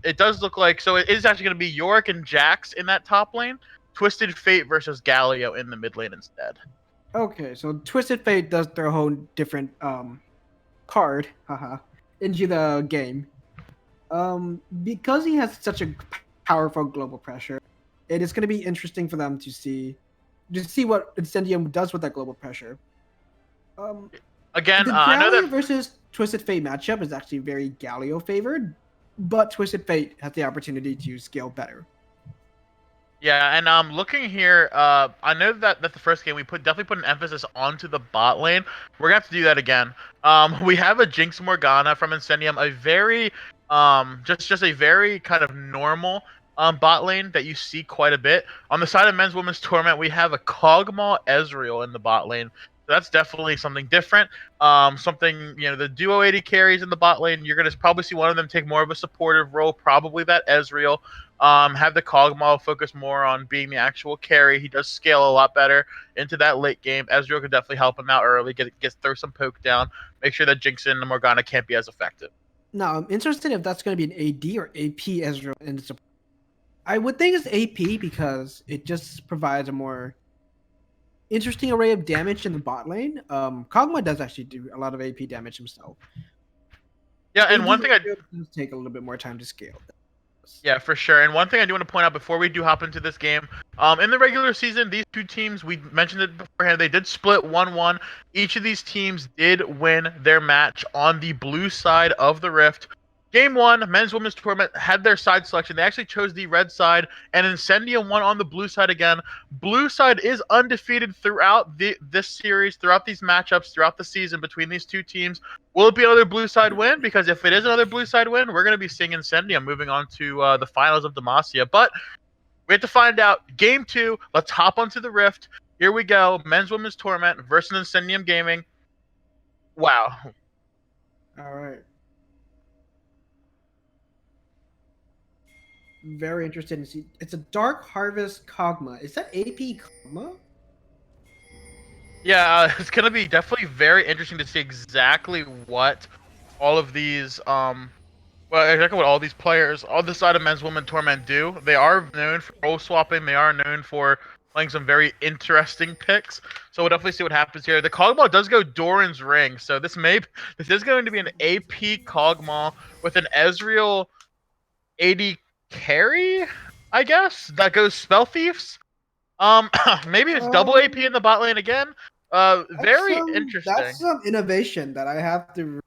it does look like, so it is actually going to be Yorick and Jax in that top lane, Twisted Fate versus Galio in the mid lane instead. Okay, so Twisted Fate does their whole different card, into the game. Because he has such a powerful global pressure, it is going to be interesting for them to see what Incendium does with that global pressure. Again, The I know Galio that. versus Twisted Fate matchup is actually very Galio favored, but Twisted Fate has the opportunity to scale better. Yeah, and looking here, I know that the first game we definitely put an emphasis onto the bot lane. We're gonna have to do that again. We have a Jinx Morgana from Incendium, a very just a very kind of normal bot lane that you see quite a bit. On the side of men's women's Torment, we have a Kog'Maw Ezreal in the bot lane. So that's definitely something different. Something, the duo 80 carries in the bot lane. You're gonna probably see one of them take more of a supportive role, probably that Ezreal. Have the Kog'Maw focus more on being the actual carry. He does scale a lot better into that late game. Ezreal could definitely help him out early, throw some poke down, make sure that Jinx and Morgana can't be as effective. Now, I'm interested if that's going to be an AD or AP Ezreal in the support. I would think it's AP because it just provides a more interesting array of damage in the bot lane. Kog'Maw does actually do a lot of AP damage himself. Yeah, and AD one thing I does take a little bit more time to scale. Yeah, for sure. And one thing I do want to point out before we do hop into this game, in the regular season, these two teams, we mentioned it beforehand, they did split 1-1. Each of these teams did win their match on the blue side of the Rift. Game 1, men's women's tournament had their side selection. They actually chose the red side, and Incendium won on the blue side again. Blue side is undefeated throughout this series, throughout these matchups, throughout the season between these two teams. Will it be another blue side win? Because if it is another blue side win, we're going to be seeing Incendium moving on to the finals of Demacia. But we have to find out. Game 2, let's hop onto the Rift. Here we go. Men's Women's Torment versus Incendium Gaming. Wow. All right. Very interested in see. It's a Dark Harvest Kog'Maw. Is that AP Kog'Maw? Yeah, it's going to be definitely very interesting to see exactly what all of these exactly what all these players on the side of men's women torment do. They are known for role swapping. They are known for playing some very interesting picks. So we'll definitely see what happens here. The Kog'Maw does go Doran's Ring, so this is going to be an AP Kog'Maw with an Ezreal 80 carry, I guess, that goes Spell Thieves. Maybe it's double AP in the bot lane again. Very interesting. That's some innovation that I have to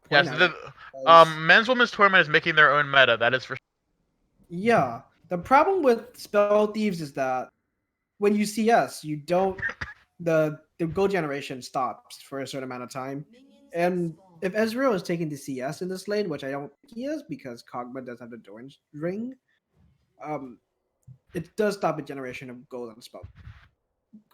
point Yes, out. the men's women's tournament is making their own meta. That is for sure. Yeah. The problem with Spell Thieves is that when you CS, you don't the gold generation stops for a certain amount of time. And if Ezreal is taking the CS in this lane, which I don't think he is because Kog'Maw does have the Doran ring, um, it does stop a generation of gold on spell.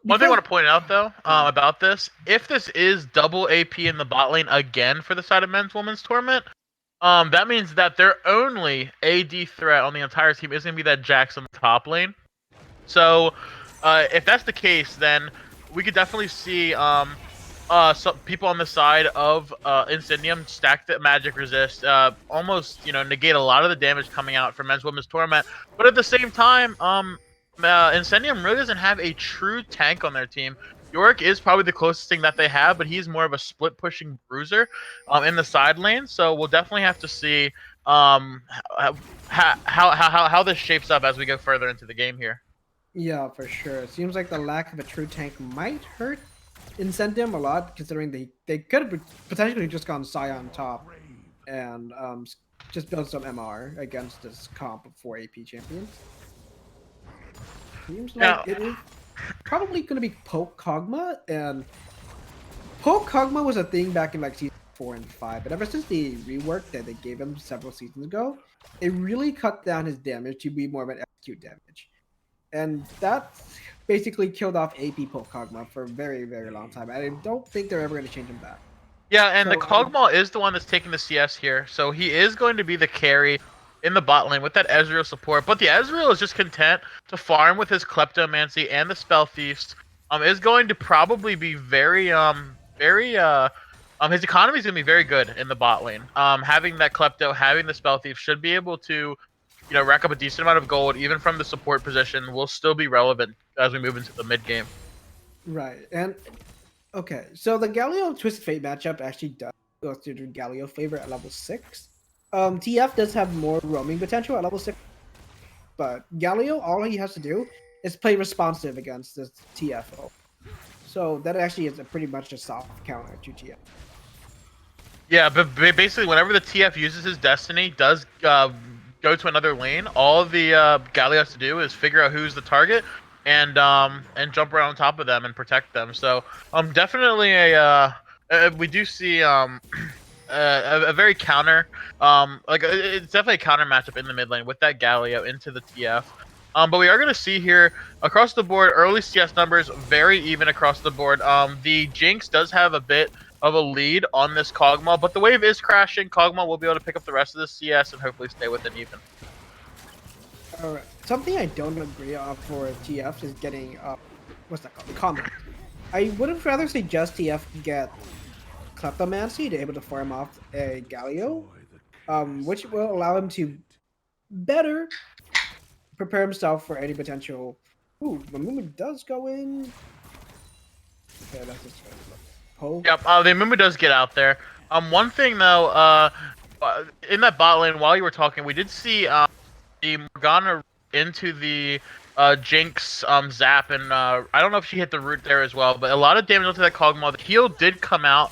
One thing I Because want to point out though about this, if this is double AP in the bot lane again for the side of men's women's Torment, that means that their only AD threat on the entire team is gonna be that Jax on the top lane. So, if that's the case, then we could definitely see some people on the side of Incendium stack the magic resist, almost negate a lot of the damage coming out from men's women's torment. But at the same time, Incendium really doesn't have a true tank on their team. Yorick is probably the closest thing that they have, but he's more of a split pushing bruiser in the side lane. So we'll definitely have to see how this shapes up as we go further into the game here. yeah, for sure. It seems like the lack of a true tank might hurt Incendium a lot, considering they could have potentially just gone Psy on top and just build some MR against this comp of 4 AP champions. Seems like Now, it is probably going to be Poke Kog'Maw, and Poke Kog'Maw was a thing back in like season 4 and 5, but ever since the rework that they gave him several seasons ago, it really cut down his damage to be more of an execute damage. And that basically killed off AP Poke Kog'Maw for a very, very long time. I don't think they're ever going to change him back. yeah, and the So, Kog'Maw is the one that's taking the CS here, so he is going to be the carry in the bot lane with that Ezreal support. But the Ezreal is just content to farm with his Kleptomancy and the Spell Thieves. Is going to probably be very his economy is going to be very good in the bot lane. Having that Klepto, having the Spell Thief should be able to, rack up a decent amount of gold even from the support position. Will still be relevant as we move into the mid game. right. And okay, so the Galio Twisted Fate matchup actually does go through the Galio favor at level 6. TF does have more roaming potential at level 6, but Galio, all he has to do is play responsive against this TFO. So that actually is pretty much a soft counter to TF. Yeah, but basically, whenever the TF uses his Destiny, does go to another lane, all the Galio has to do is figure out who's the target and jump around on top of them and protect them. So definitely we do see a very counter it's definitely a counter matchup in the mid lane with that Galio into the TF. But we are going to see here across the board early CS numbers very even across the board. The Jinx does have a bit of a lead on this Kog'Maw, but the wave is crashing. Kog'Maw will be able to pick up the rest of the CS and hopefully stay within even. Alright, something I don't agree on for TF is getting what's that called? Comment. I would have rather say just TF get Kleptomancy to able to farm off a Galio, which will allow him to better prepare himself for any potential. Ooh, the movement does go in. Okay, that's just Poke. Yep, the Mumu does get out there. One thing though, in that bot lane while you were talking, we did see the Morgana into the Jinx zap, and I don't know if she hit the root there as well, but a lot of damage onto that Kog'Maw. The heal did come out.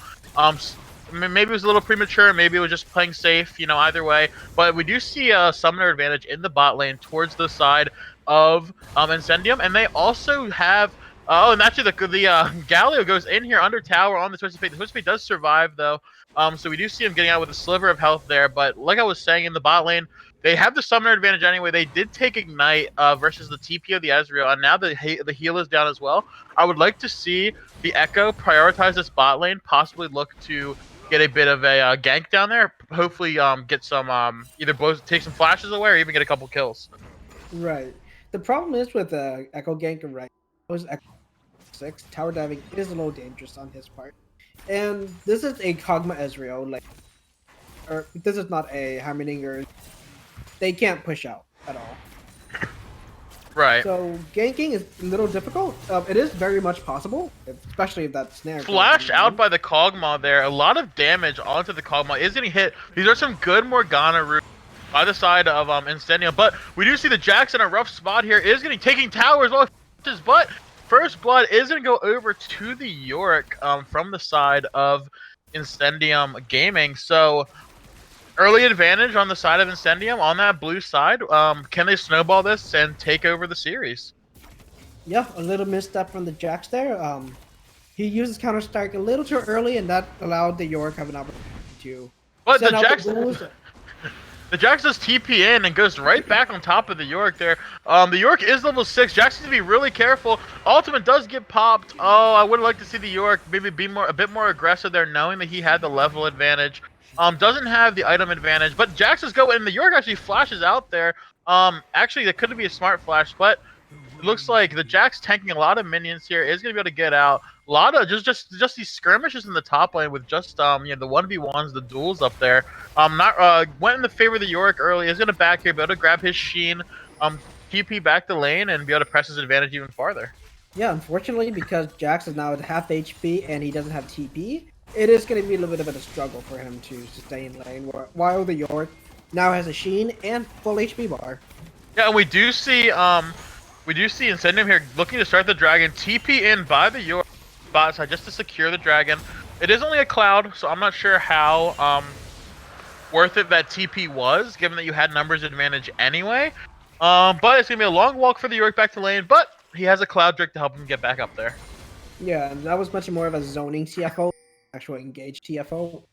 Maybe it was a little premature, maybe it was just playing safe, either way. But we do see a summoner advantage in the bot lane towards the side of Incendium, and they also have. Oh, and actually the Galio goes in here under tower on the Twisted Fate. The Twisted Fate does survive though, so we do see him getting out with a sliver of health there. But like I was saying, in the bot lane, they have the summoner advantage anyway. They did take Ignite versus the TP of the Ezreal, and now the heal is down as well. I would like to see the Echo prioritize this bot lane, possibly look to get a bit of a gank down there. Hopefully, get some either take some flashes away or even get a couple kills. Right. The problem is with Echo Gank, right? Was Echo 6 tower diving is a little dangerous on his part, and this is a Kog'Maw Ezreal, or this is not a Heimerdinger. They can't push out at all. Right. So ganking is a little difficult. It is very much possible, especially if that snare. Flash out by the Kog'Maw there. A lot of damage onto the Kog'Maw is getting hit. These are some good Morgana roots by the side of Incendium, but we do see the Jax in a rough spot here. Is getting taking tower as well, but first blood is going to go over to the Yorick from the side of Incendium Gaming. So Early advantage on the side of Incendium on that blue side. Can they snowball this and take over the series? Yeah, a little misstep from the Jax there. He uses Counter Strike a little too early, and that allowed the York have an opportunity to But the send out the Jax, goals. the Jax does TP in and goes right back on top of the York there. The York is level 6. Jax needs to be really careful. Ultimate does get popped. Oh, I would like to see the York maybe be a bit more aggressive there, knowing that he had the level advantage. Doesn't have the item advantage, but Jax is going, and the York actually flashes out there. Actually, that could be a smart flash, but it looks like the Jack's tanking a lot of minions here. Is gonna be able to get out. A lot of just these skirmishes in the top lane with just the 1v1s, the duels up there. Not went in the favor of the Yorick early. Is gonna back here, be able to grab his Sheen, TP back the lane and be able to press his advantage even farther. Yeah, unfortunately, because Jax is now at half HP and he doesn't have TP, it is going to be a little bit of a struggle for him to stay in lane. While the York now has a Sheen and full HP bar. Yeah, and we do see Incendium here looking to start the dragon. TP in by the York bot side just to secure the dragon. It is only a cloud, so I'm not sure how worth it that TP was, given that you had numbers advantage anyway. But it's gonna be a long walk for the York back to lane, but he has a cloud drake to help him get back up there. Yeah, and that was much more of a zoning TFO, actual engaged TFO.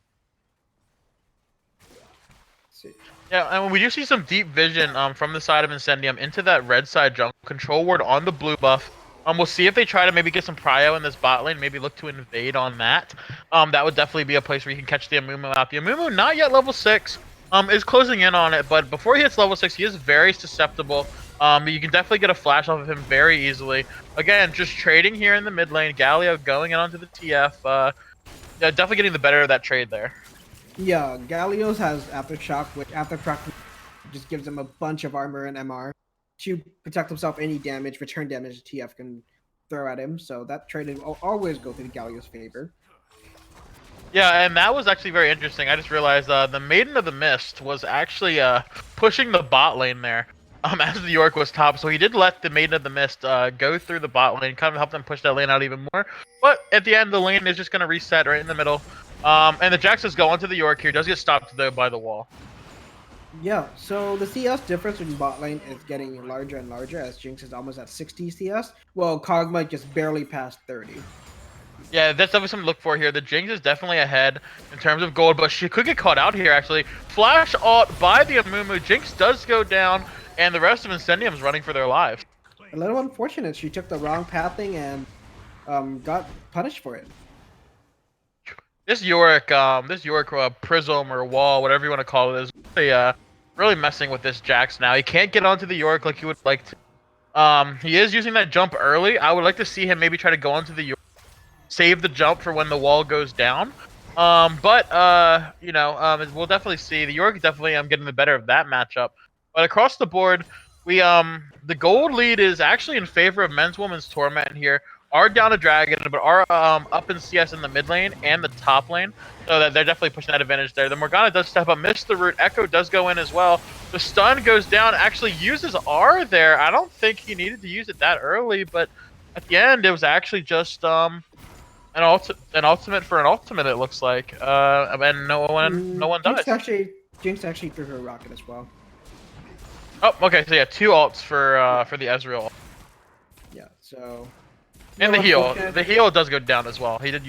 See. Yeah, and we do see some deep vision from the side of Incendium into that red side jungle. Control ward on the blue buff. We'll see if they try to maybe get some prio in this bot lane, maybe look to invade on that. That would definitely be a place where you can catch the Amumu out. The Amumu, not yet level 6, is closing in on it, but before he hits level 6, he is very susceptible. You can definitely get a flash off of him very easily. Again, just trading here in the mid lane. Galio going in onto the TF. Yeah, definitely getting the better of that trade there. Yeah, Galio's has Aftershock, which after practice just gives him a bunch of armor and MR to protect himself any damage, return damage TF can throw at him. So that trade will always go to the Galio's favor. Yeah, and that was actually very interesting. I just realized the Maiden of the Mist was actually pushing the bot lane there as the York was top. So he did let the Maiden of the Mist go through the bot lane, kind of help them push that lane out even more. But at the end, the lane is just going to reset right in the middle. And the Jax does go onto the York here. Does get stopped, though, by the wall. Yeah, so the CS difference in bot lane is getting larger and larger as Jinx is almost at 60 CS, while Kog'Maw just barely passed 30. Yeah, that's definitely something to look for here. The Jinx is definitely ahead in terms of gold, but she could get caught out here, actually. Flash ult by the Amumu. Jinx does go down, and the rest of Incendium is running for their lives. A little unfortunate. She took the wrong pathing and got punished for it. This Yorick prism or wall, whatever you want to call it, is really messing with this Jax now. He can't get onto the Yorick like he would like to. He is using that jump early. I would like to see him maybe try to go onto the Yorick, save the jump for when the wall goes down. But we'll definitely see. The Yorick definitely getting the better of that matchup. But across the board, the gold lead is actually in favor of men's women's Torment here. Are down a dragon, but are up in CS in the mid lane and the top lane, so that they're definitely pushing that advantage there. The Morgana does step up, miss the root. Echo does go in as well. The stun goes down, actually uses R there. I don't think he needed to use it that early, but at the end it was actually just an ultimate for an ultimate. It looks like, and no one dies. Jinx actually threw her rocket as well. Oh, okay. So yeah, 2 ults for the Ezreal. Yeah. So. And the heal. The heal does go down as well. He did.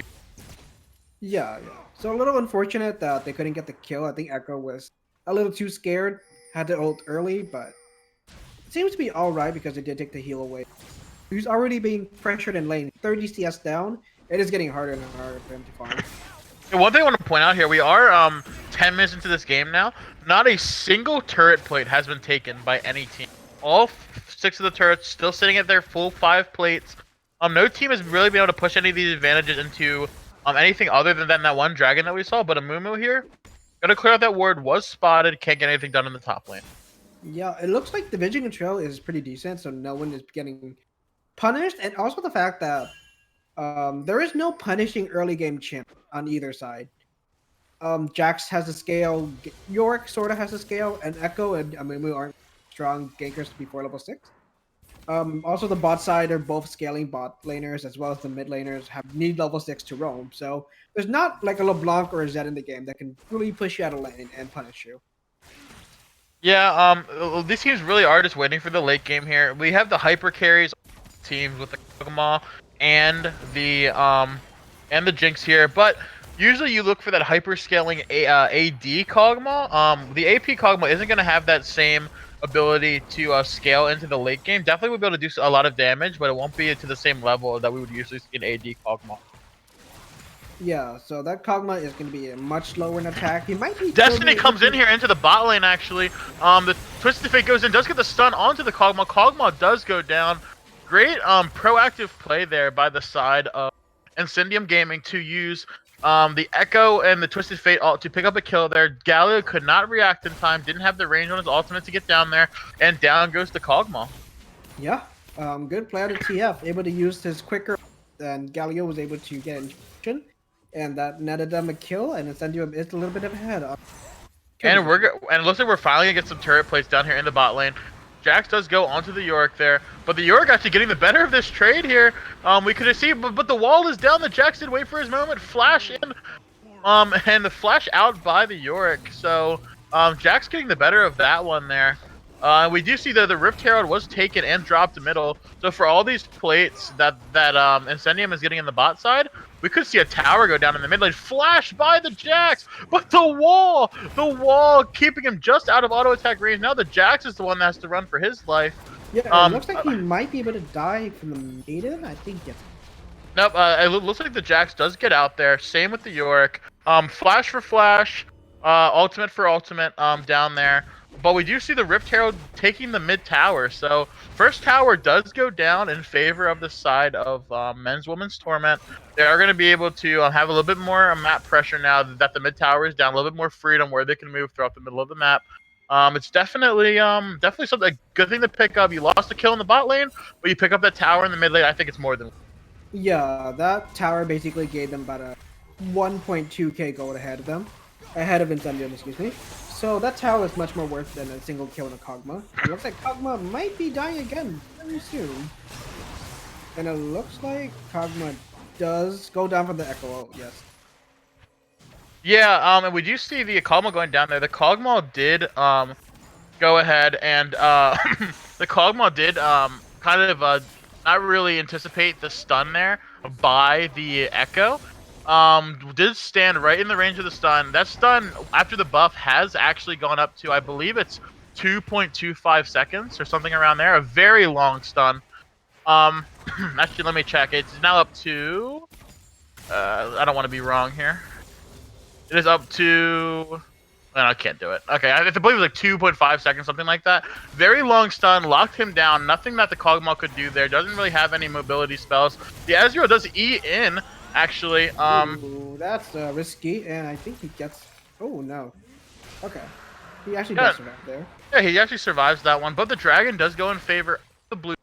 Yeah. So a little unfortunate that they couldn't get the kill. I think Echo was a little too scared. Had to ult early, but it seems to be all right because they did take the heal away. He's already being pressured in lane. 30 CS down. It is getting harder and harder for him to farm. And one thing I want to point out here, we are 10 minutes into this game now. Not a single turret plate has been taken by any team. All 6 of the turrets still sitting at their full 5 plates. No team has really been able to push any of these advantages into anything other than that one dragon that we saw. But Amumu here, gotta clear out that ward, was spotted, can't get anything done in the top lane. Yeah, it looks like the vision control is pretty decent, so no one is getting punished. And also the fact that there is no punishing early game champ on either side. Jax has a scale, Yorick sort of has a scale, and Echo and Amumu aren't strong gankers before level 6. Also, the bot side are both scaling bot laners as well as the mid laners need level 6 to roam. So there's not like a LeBlanc or a Zed in the game that can really push you out of lane and punish you. Yeah, these teams really are just waiting for the late game here. We have the hyper carries teams with the Kog'Maw and the Jinx here, but usually you look for that hyper scaling AD Kog'Maw. The AP Kog'Maw isn't going to have that same ability to scale into the late game. Definitely will be able to do a lot of damage, but it won't be to the same level that we would usually see in AD Kog'Maw. Yeah, so that Kog'Maw is going to be much lower in attack. He might be. Destiny comes in here into the bot lane, actually. The Twisted Fate goes in, does get the stun onto the Kog'Maw. Kog'Maw does go down. Great proactive play there by the side of Incendium Gaming to use the Echo and the Twisted Fate ult to pick up a kill there. Galio could not react in time, didn't have the range on his ultimate to get down there, and down goes the Kog'Maw. Yeah, good play out of TF, able to use his quicker, and Galio was able to get in, and that netted them a kill, and Incendium is a little bit ahead. And it looks like we're finally gonna get some turret plates down here in the bot lane. Jax does go onto the Yorick there, but the Yorick actually getting the better of this trade here. We could have seen, but the wall is down. The Jax did wait for his moment, flash in, and the flash out by the Yorick. So Jax getting the better of that one there. We do see that the Rift Herald was taken and dropped middle. So for all these plates that Incendium is getting in the bot side, we could see a tower go down in the mid lane. Flash by the Jax, but the wall keeping him just out of auto attack range. Now the Jax is the one that has to run for his life. Yeah, it looks like he might be able to die from the maiden. I think yes. Nope. It looks like the Jax does get out there. Same with the Yorick. Flash for flash, ultimate for ultimate. Down there. But we do see the Rift Herald taking the mid tower. So first tower does go down in favor of the side of men's women's Torment. They are going to be able to have a little bit more map pressure now that the mid tower is down. A little bit more freedom where they can move throughout the middle of the map. It's definitely something, a good thing to pick up. You lost a kill in the bot lane, but you pick up that tower in the mid lane. I think it's more than. Yeah, that tower basically gave them about a 1.2k gold ahead of Incendium, excuse me. So that tower is much more worth than a single kill in a Kog'Maw. It looks like Kog'Maw might be dying again very soon. And it looks like Kog'Maw does go down from the Echo ult, yes. Yeah, and we do see the Kog'Maw going down there. The Kog'Maw did go ahead and the Kog'Maw did kind of not really anticipate the stun there by the Echo. Did stand right in the range of the stun. That stun after the buff has actually gone up to, I believe it's 2.25 seconds or something around there. A very long stun. Actually, let me check. It's now up to. I don't want to be wrong here. It is up to. No, I can't do it. Okay, I believe it was like 2.5 seconds, something like that. Very long stun, locked him down. Nothing that the Kog'Maw could do there. Doesn't really have any mobility spells. The Ezreal does E in. Actually, Ooh, that's risky, and I think he gets. Oh no. Okay, he actually does survive there. Yeah, he actually survives that one, but the dragon does go in favor of the blue.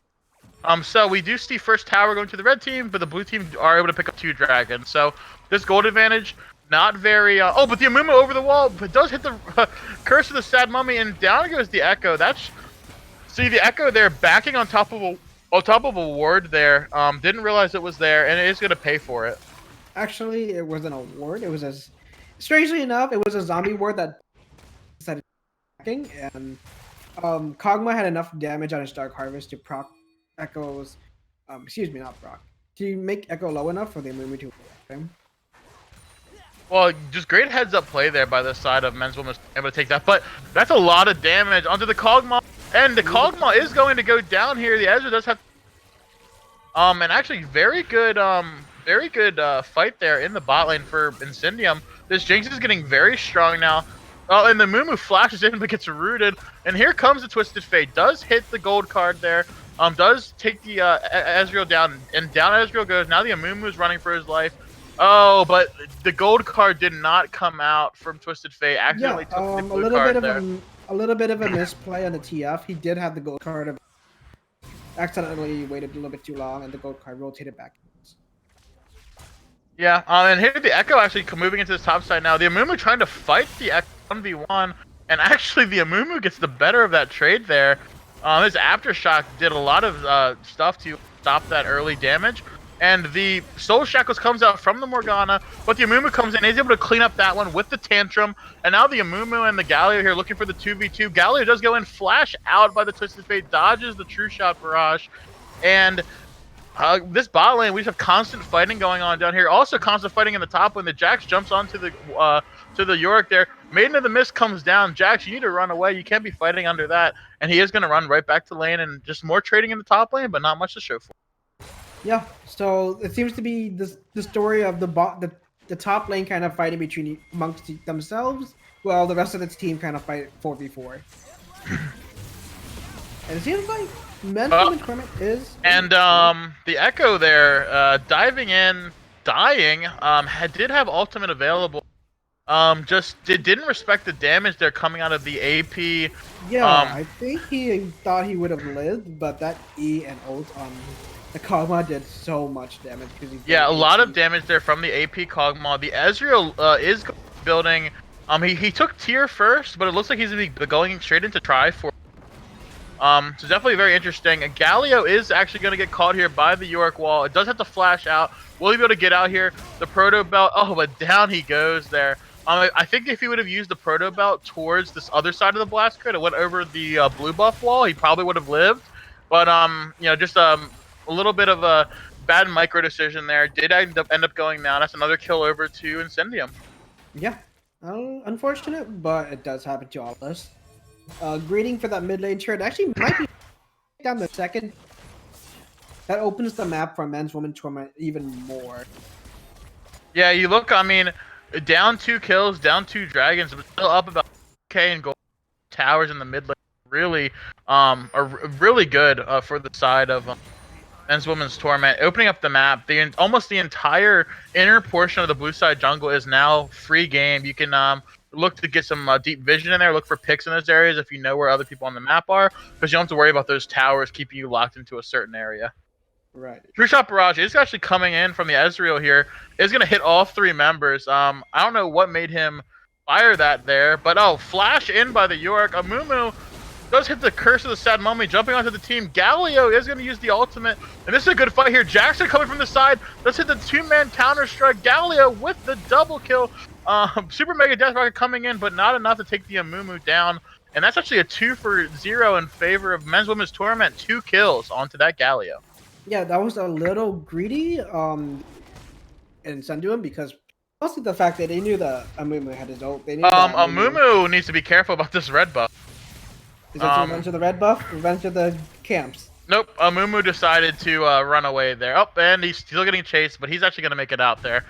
So we do see first tower going to the red team, but the blue team are able to pick up 2 dragons. So this gold advantage, not very. Oh, but the Amumu over the wall, but does hit the curse of the sad mummy, and down goes the Echo. See the Echo there backing on top of a ward there. Didn't realize it was there, and it is going to pay for it. Actually, it wasn't a ward. It was strangely enough, it was a zombie ward that decided attacking, and Kog'Maw had enough damage on his Dark Harvest to proc Echo's. Excuse me, not proc. To make Echo low enough for the Amumu to him. Well, just great heads-up play there by the side of men's women's able to take that, but that's a lot of damage onto the Kog'Maw. And the Kog'Maw is going to go down here. The Ezra does have, and actually very good fight there in the bot lane for Incendium. This Jinx is getting very strong now. Oh, and the Mumu flashes in but gets rooted. And here comes the Twisted Fate. Does hit the gold card there. Does take the Ezreal down, and down Ezreal goes. Now the Amumu is running for his life. Oh, but the gold card did not come out from Twisted Fate. Accidentally took the blue card there. A little bit of a misplay on the TF. He did have the gold card. Accidentally waited a little bit too long, and the gold card rotated back. Yeah, and here the Echo actually moving into this top side now. The Amumu trying to fight the Echo 1v1, and actually the Amumu gets the better of that trade there. His Aftershock did a lot of stuff to stop that early damage. And the Soul Shackles comes out from the Morgana, but the Amumu comes in. He's able to clean up that one with the Tantrum. And now the Amumu and the Galio here looking for the 2v2. Galio does go in, flash out by the Twisted Fate, dodges the True Shot Barrage. And this bot lane, we just have constant fighting going on down here. Also constant fighting in the top lane. The Jax jumps onto the Yorick there. Maiden of the Mist comes down. Jax, you need to run away. You can't be fighting under that. And he is going to run right back to lane and just more trading in the top lane, but not much to show for. Yeah, so it seems to be the story of the top lane kind of fighting between amongst themselves, while the rest of its team kind of fight 4v4. And it seems like men's Torment is. And the Echo there, diving in, dying, did have ultimate available. Just didn't respect the damage there coming out of the AP. Yeah, I think he thought he would have lived, but that E and ult on the Kog'Maw did so much damage. Yeah, a lot of damage there from the AP Kog'Maw. The Ezreal is building. He took tier first, but it looks like he's gonna be going straight into Triforce. So definitely very interesting. Galio is actually going to get caught here by the Yorick wall. It does have to flash out. Will he be able to get out here? The Proto Belt. Oh, but down he goes there. I think if he would have used the Proto Belt towards this other side of the blast crit, it went over the blue buff wall, he probably would have lived. But you know, just a little bit of a bad micro decision there. Did end up going down. That's another kill over to Incendium. Yeah, unfortunate, but it does happen to all of us. Greeting for that mid lane trade actually might be down the second. That opens the map for men's women's Torment even more. Yeah, you look, I mean, down 2 kills, down 2 dragons, but still up about K and gold towers in the mid lane. Really, are really good for the side of men's women's Torment. Opening up the map, almost the entire inner portion of the blue side jungle is now free game. You can look to get some deep vision in there, look for picks in those areas if you know where other people on the map are, because you don't have to worry about those towers keeping you locked into a certain area. Right. True Shot Barrage is actually coming in from the Ezreal here. Is going to hit all 3 members. I don't know what made him fire that there, but flash in by the Yorick. Amumu does hit the Curse of the Sad Mummy, jumping onto the team. Galio is going to use the ultimate, and this is a good fight here. Jackson coming from the side. Let's hit the 2-man counter strike. Galio with the double kill. Super Mega Death Rocket coming in, but not enough to take the Amumu down. And that's actually a 2-for-0 in favor of men's women's Torment. 2 kills onto that Galio. Yeah, that was a little greedy in Incendium, because mostly the fact that they knew that Amumu had his ult. They knew Amumu needs to be careful about this red buff. Is that revenge of the red buff? Revenge of the camps? Nope, Amumu decided to run away there. Oh, and he's still getting chased, but he's actually going to make it out there.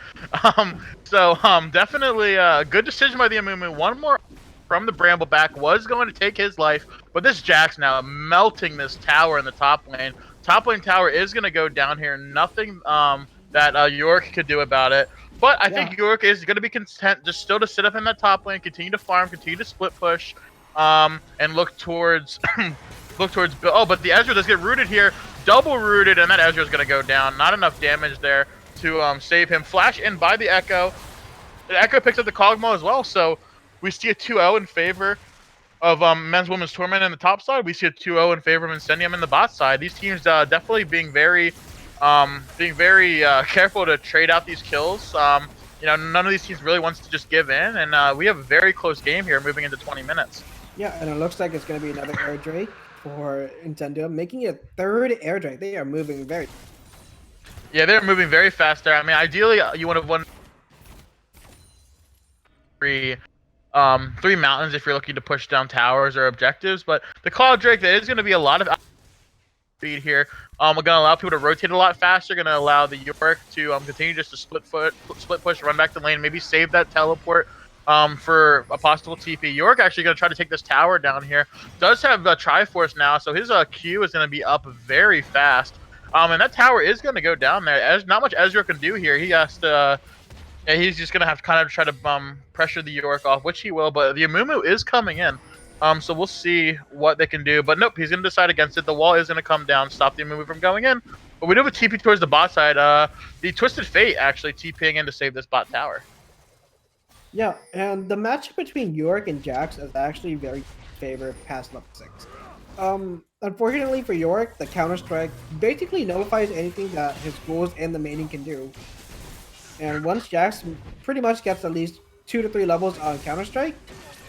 Definitely a good decision by the Amumu. One more from the Brambleback was going to take his life, but this Jax now melting this tower in the top lane. Top lane tower is going to go down here. Nothing that Yorick could do about it. But I think Yorick is going to be content just still to sit up in that top lane, continue to farm, continue to split push, and look towards Bill. Oh, but the Ezreal does get rooted here, double rooted, and that Ezreal is going to go down. Not enough damage there to save him. Flash in by the Echo. The Echo picks up the Kog'Maw as well, so we see a 2-0 in favor of men's women's Torment in the top side. We see a 2-0 in favor of Incendium in the bot side. These teams definitely being very careful to trade out these kills. You know, none of these teams really wants to just give in, and we have a very close game here moving into 20 minutes. Yeah, and it looks like it's going to be another air drake for Incendium, making it 3rd air drake. They are moving very... Yeah, they're moving very fast there. I mean, ideally, you would have won 3 mountains if you're looking to push down towers or objectives, but the Cloud Drake, there is going to be a lot of speed here. We're going to allow people to rotate a lot faster, going to allow the Yorick to continue just to split push, run back the lane, maybe save that teleport for a possible TP. Yorick actually going to try to take this tower down here. Does have Triforce now, so his Q is going to be up very fast. And that tower is going to go down there. Not much Ezreal can do here. He has to... Yeah, he's just going to have to kind of try to pressure the Yorick off, which he will, but the Amumu is coming in. So we'll see what they can do. But nope, he's going to decide against it. The wall is going to come down, stop the Amumu from going in. But we do have a TP towards the bot side. The Twisted Fate actually TPing in to save this bot tower. Yeah, and the matchup between Yorick and Jax is actually very favor past level 6. Unfortunately for York, the Counter-Strike basically nullifies anything that his ghouls and the main can do. And once Jax pretty much gets at least 2 to 3 levels on Counter-Strike,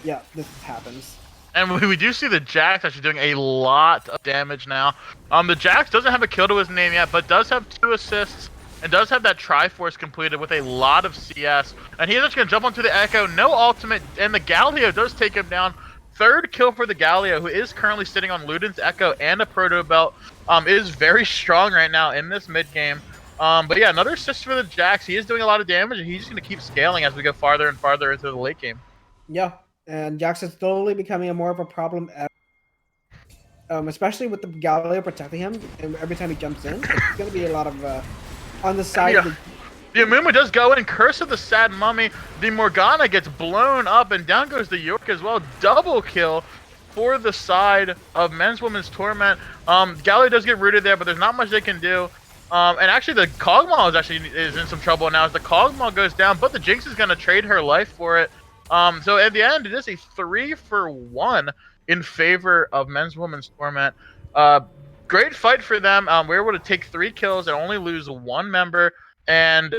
yeah, this happens. And we do see the Jax actually doing a lot of damage now. The Jax doesn't have a kill to his name yet, but does have 2 assists and does have that Triforce completed with a lot of CS. And he's just going to jump onto the Echo, no ultimate, and the Galio does take him down. 3rd kill for the Galio, who is currently sitting on Luden's Echo and a Proto Belt, is very strong right now in this mid game. But yeah, another assist for the Jax. He is doing a lot of damage, and he's just going to keep scaling as we go farther and farther into the late game. Yeah, and Jax is slowly becoming more of a problem, especially with the Galileo protecting him. And every time he jumps in, it's going to be a lot of on the side. Yeah. The Amuma does go in, Curse of the Sad Mummy. The Morgana gets blown up, and down goes the York as well. Double kill for the side of Men's Women's Torment. Galileo does get rooted there, but there's not much they can do. And actually, the Kog'Maw is in some trouble now as the Kog'Maw goes down, but the Jinx is going to trade her life for it. So at the end, it is a 3-for-1 in favor of Men's Women's Torment. Great fight for them. We were able to take 3 kills and only lose 1 member. And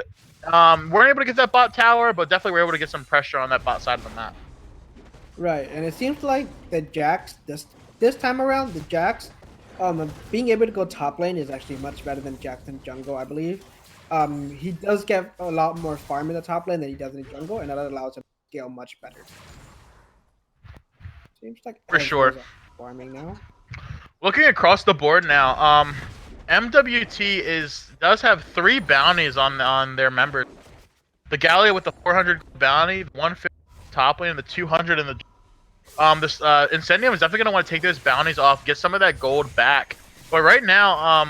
weren't able to get that bot tower, but definitely were able to get some pressure on that bot side of the map. Right, and it seems like the Jax, this time around, the Jax, being able to go top lane is actually much better than Jax in jungle, I believe. He does get a lot more farm in the top lane than he does in the jungle, and that allows him to scale much better. Seems like for sure. Farming now. Looking across the board now, MWT does have 3 bounties on their members. The Gallia with the 400 bounty, the 150 top lane, and the 200 in the this Incendium is definitely gonna want to take those bounties off, get some of that gold back. But right now,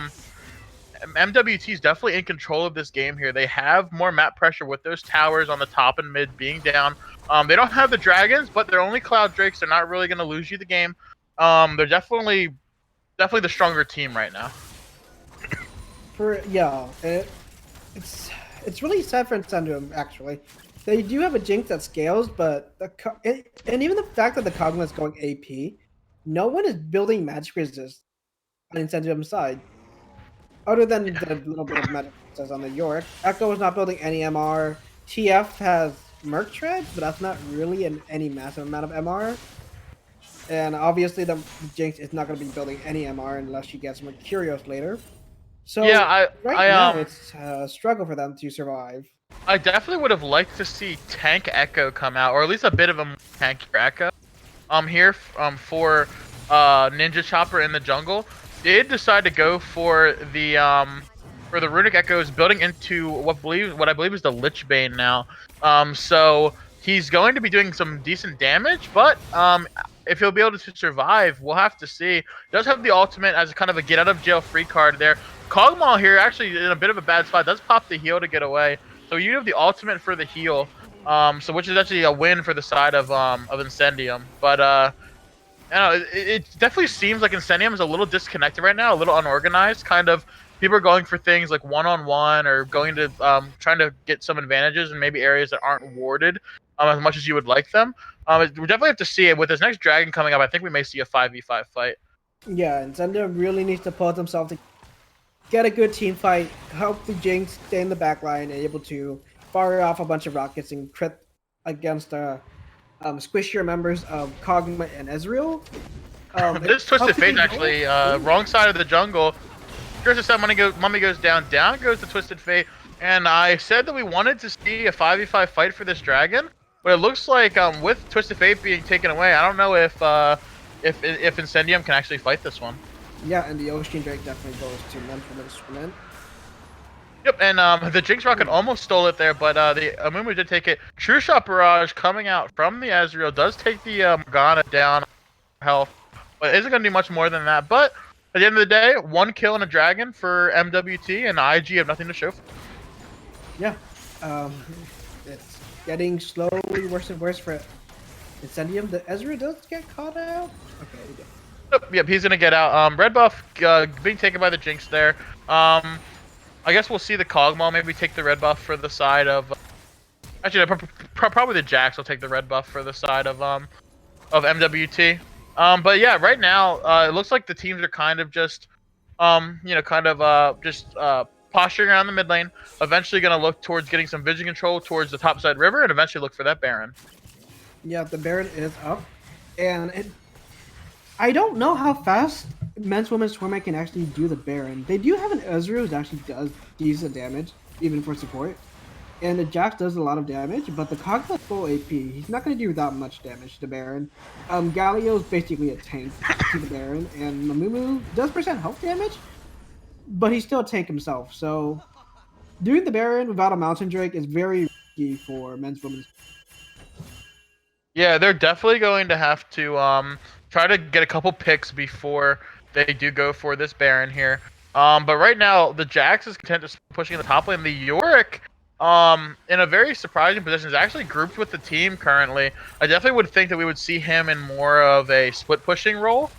MWT is definitely in control of this game here. They have more map pressure with those towers on the top and mid being down. They don't have the dragons, but they're only Cloud Drakes. They're not really gonna lose you the game. They're definitely the stronger team right now. It's really sad for Incendium, actually. They do have a Jinx that scales, but and even the fact that the Kog'Maw is going AP, no one is building magic resist on Incendium's side. Other than the little bit of magic resist on the York. Echo is not building any MR. TF has Merc Treads, but that's not really any massive amount of MR. And obviously the Jinx is not going to be building any MR unless she gets Mercurios later. So yeah, now it's a struggle for them to survive. I definitely would have liked to see Tank Echo come out, or at least a bit of a tankier Echo. Here for Ninja Chopper in the jungle. Did decide to go for the Runic Echoes, building into what I believe is the Lich Bane now. So he's going to be doing some decent damage, but if he'll be able to survive, we'll have to see. He does have the ultimate as kind of a get out of jail free card there. Kog'Maw here actually in a bit of a bad spot, does pop the heal to get away. So you have the ultimate for the heal, so which is actually a win for the side of Incendium. But I don't know, it definitely seems like Incendium is a little disconnected right now, a little unorganized. Kind of people are going for things like one-on-one or going to trying to get some advantages in maybe areas that aren't warded as much as you would like them. We definitely have to see it with this next dragon coming up. I think we may see a 5v5 fight. Yeah, Incendium really needs to pull themselves to get a good team fight, help the Jinx stay in the back line and able to fire off a bunch of rockets and crit against squishier members of Kog'Maw and Ezreal. This Twisted Fate actually, wrong side of the jungle. Curse of Sad Mummy goes down. Down goes the Twisted Fate. And I said that we wanted to see a 5v5 fight for this dragon, but it looks like with Twisted Fate being taken away, I don't know if Incendium can actually fight this one. Yeah, and the Ocean Drake definitely goes to Men's Women's Torment. Yep, and the Jinx Rocket almost stole it there, but the Amumu did take it. True Shot Barrage coming out from the Ezreal does take the Morgana down health, but isn't going to do much more than that. But at the end of the day, 1 kill and a dragon for MWT, and IG have nothing to show for it. Yeah, it's getting slowly worse and worse for Incendium. The Ezreal does get caught out. Okay, we go. Yep, he's gonna get out. Red buff being taken by the Jinx there. I guess we'll see the Kog'Maw maybe take the red buff for the side of. Actually, probably the Jax will take the red buff for the side of MWT. But yeah, right now, it looks like the teams are kind of just, posturing around the mid lane. Eventually, gonna look towards getting some vision control towards the topside river, and eventually look for that Baron. Yeah, the Baron is up, and I don't know how fast men's women's Torment can actually do the Baron. They do have an Ezreal that actually does decent damage, even for support. And the Jax does a lot of damage, but the Kog'Maw's full AP. He's not going to do that much damage to Baron. Galio's basically a tank to the Baron, and Mamumu does percent health damage, but he's still a tank himself. So doing the Baron without a Mountain Drake is very risky for men's women's. Yeah, they're definitely going to have to try to get a couple picks before they do go for this Baron here. But right now, the Jax is content to pushing the top lane. The Yorick, in a very surprising position, is actually grouped with the team currently. I definitely would think that we would see him in more of a split pushing role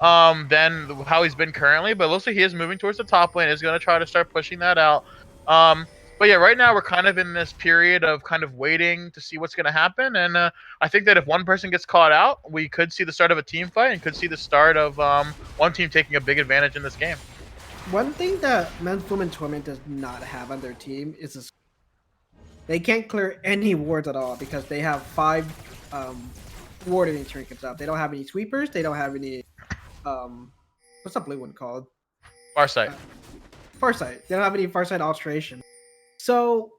than how he's been currently. But it looks like he is moving towards the top lane. Is going to try to start pushing that out. But yeah, right now we're kind of in this period of kind of waiting to see what's going to happen. And I think that if one person gets caught out, we could see the start of a team fight and could see the start of one team taking a big advantage in this game. One thing that men's women's Torment does not have on their team is a they can't clear any wards at all because they have 5 warding trinkets up. They don't have any sweepers. They don't have any what's that blue one called? Farsight. Farsight. They don't have any Farsight alteration. So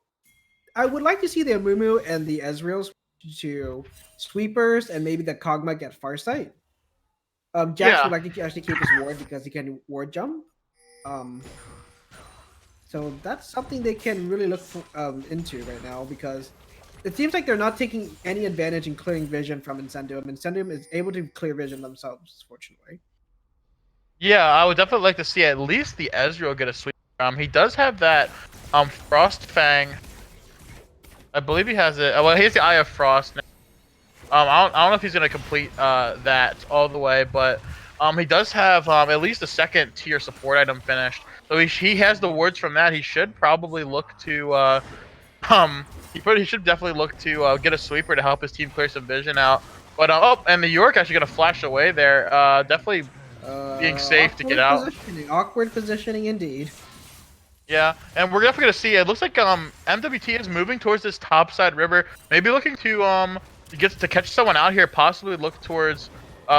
I would like to see the Amumu and the Ezreals to sweepers and maybe the Kog'Maw get Farsight. Jax would like to actually keep his ward because he can ward jump. So that's something they can really look into right now because it seems like they're not taking any advantage in clearing vision from Incendium. Incendium is able to clear vision themselves, fortunately. Yeah, I would definitely like to see at least the Ezreal get a sweep. He does have that Frost Fang. I believe he has it. Well, he has the Eye of Frost now. I don't know if he's going to complete that all the way, but he does have at least a second tier support item finished. So he has the wards from that. He should probably look to he should definitely look to get a sweeper to help his team clear some vision out. But oh, and the York actually going to flash away there. Definitely being safe to get out. Awkward positioning indeed. Yeah, and we're definitely gonna see. It looks like MWT is moving towards this topside river, maybe looking to get to catch someone out here. Possibly look towards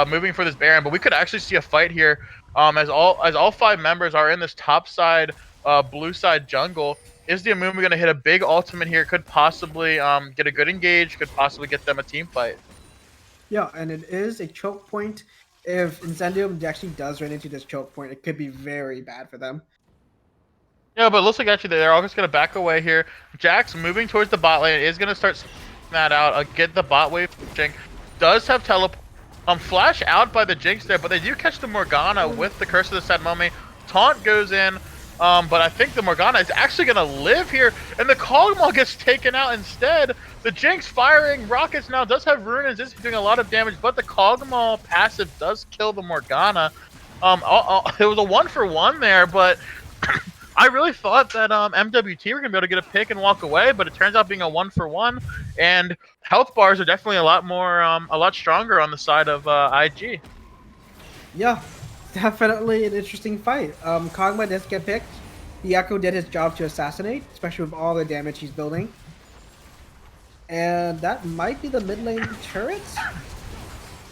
moving for this Baron, but we could actually see a fight here. As all 5 members are in this topside blue side jungle. Is the Amumu gonna hit a big ultimate here? Could possibly get a good engage. Could possibly get them a team fight. Yeah, and it is a choke point. If Incendium actually does run into this choke point, it could be very bad for them. Yeah, but it looks like actually they're all just going to back away here. Jax moving towards the bot lane is going to start that out. Get the bot wave pushing. Does have teleport. Flash out by the Jinx there, but they do catch the Morgana with the Curse of the Sad Mummy. Taunt goes in, but I think the Morgana is actually going to live here, and the Kog'Maw gets taken out instead. The Jinx firing rockets now does have runes, is doing a lot of damage, but the Kog'Maw passive does kill the Morgana. It was a 1-for-1 there, but I really thought that MWT were going to be able to get a pick and walk away, but it turns out being a 1-for-1, and health bars are definitely a lot stronger on the side of IG. Yeah, definitely an interesting fight. Kog'Maw does get picked. The Echo did his job to assassinate, especially with all the damage he's building. And that might be the mid lane turrets.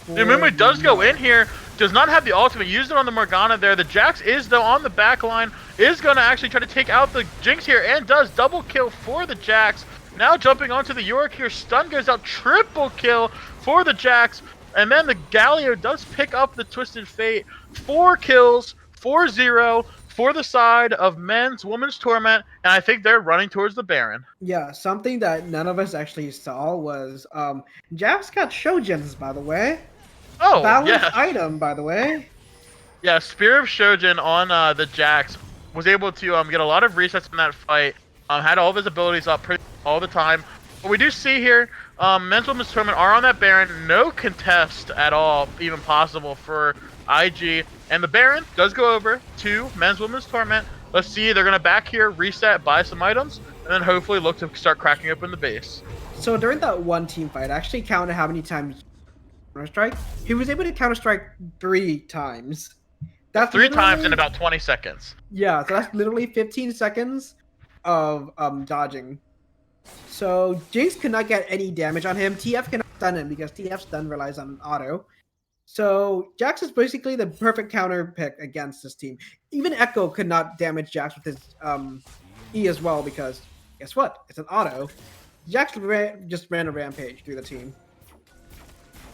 The Amumu does go in here, does not have the ultimate, used it on the Morgana there. The Jax is, though, on the back line, is going to actually try to take out the Jinx here, and does double kill for the Jax. Now jumping onto the Yorick here, stun goes out, triple kill for the Jax, and then the Galio does pick up the Twisted Fate. 4 kills, 4-0 for the side of men's, women's Torment, and I think they're running towards the Baron. Yeah, something that none of us actually saw was Jax got Shoujins, by the way. Oh, balanced yes. item, by the way. Yeah, Spear of Shojin on the Jax was able to get a lot of resets in that fight. Had all of his abilities up pretty all the time. But we do see here, men's women's Torment are on that Baron. No contest at all, even possible for IG. And the Baron does go over to men's women's Torment. Let's see, they're going to back here, reset, buy some items, and then hopefully look to start cracking open the base. So during that one team fight, I actually counted how many times Counter-Strike. He was able to Counter-Strike 3 times. Yeah, That's 3 times in literally about 20 seconds. yeah. So that's literally 15 seconds of dodging. So Jinx could not get any damage on him. TF cannot stun him because TF's stun relies on auto. So Jax is basically the perfect counter pick against this team. Even Echo could not damage Jax with his E as well because guess what? It's an auto. Jax just ran a rampage through the team.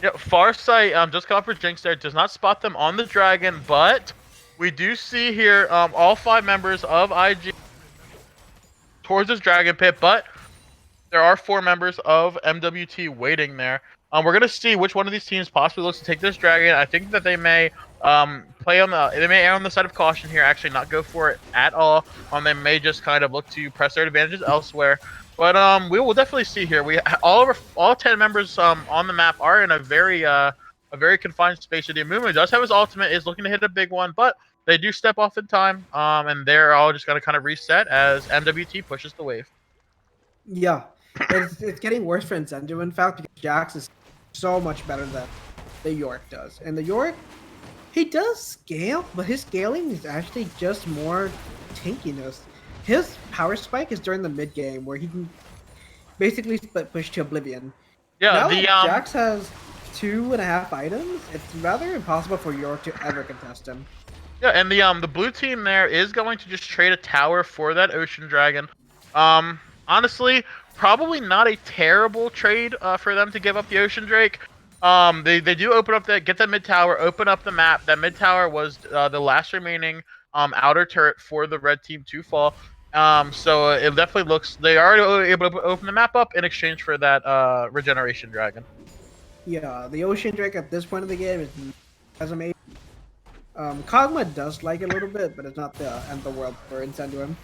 Yep, Farsight just come up for Jinx there. Does not spot them on the dragon, but we do see here all 5 members of IG towards this dragon pit, but there are 4 members of MWT waiting there. We're gonna see which one of these teams possibly looks to take this dragon. I think that they may err on the side of caution here, actually not go for it at all. They may just kind of look to press their advantages elsewhere. But we will definitely see here. All 10 members on the map are in a very confined space. The Amumu does have his ultimate, is looking to hit a big one, but they do step off in time. And they're all just gonna kind of reset as MWT pushes the wave. Yeah, it's getting worse for Incendium, in fact, because Jax is so much better than the York does. And the York, he does scale, but his scaling is actually just more tankiness. His power spike is during the mid game, where he can basically split push to Oblivion. Yeah, now that Jax has 2.5 items, it's rather impossible for York to ever contest him. Yeah, and the blue team there is going to just trade a tower for that Ocean Dragon. Honestly, probably not a terrible trade for them to give up the Ocean Drake. They do open up get that mid tower, open up the map. That mid tower was the last remaining outer turret for the red team to fall. So it definitely looks they are able to open the map up in exchange for that regeneration dragon. Yeah, the Ocean Drake at this point of the game is as amazing. Kog'Maw does like it a little bit, but it's not the end of the world for Incendium.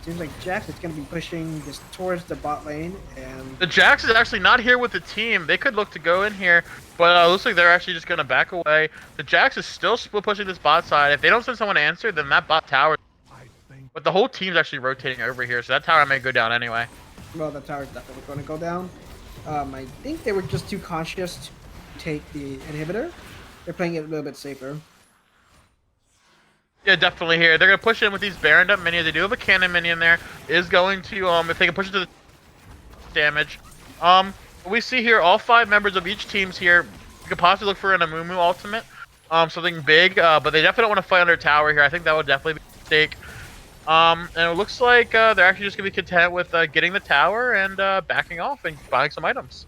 Seems like Jax is going to be pushing just towards the bot lane, and the Jax is actually not here with the team. They could look to go in here, but looks like they're actually just going to back away. The Jax is still split pushing this bot side. If they don't send someone to answer, then that bot tower. But the whole team's actually rotating over here, so that tower may go down anyway. Well, the tower's definitely going to go down. I think they were just too cautious to take the inhibitor. They're playing it a little bit safer. Yeah, definitely here. They're going to push in with these Baroned up minions. They do have a cannon minion there. Is going to, if they can push it to the damage. We see here all 5 members of each team's here. You could possibly look for an Amumu ultimate. Something big, but they definitely don't want to fight under tower here. I think that would definitely be a mistake. And it looks like they're actually just going to be content with getting the tower and backing off and buying some items.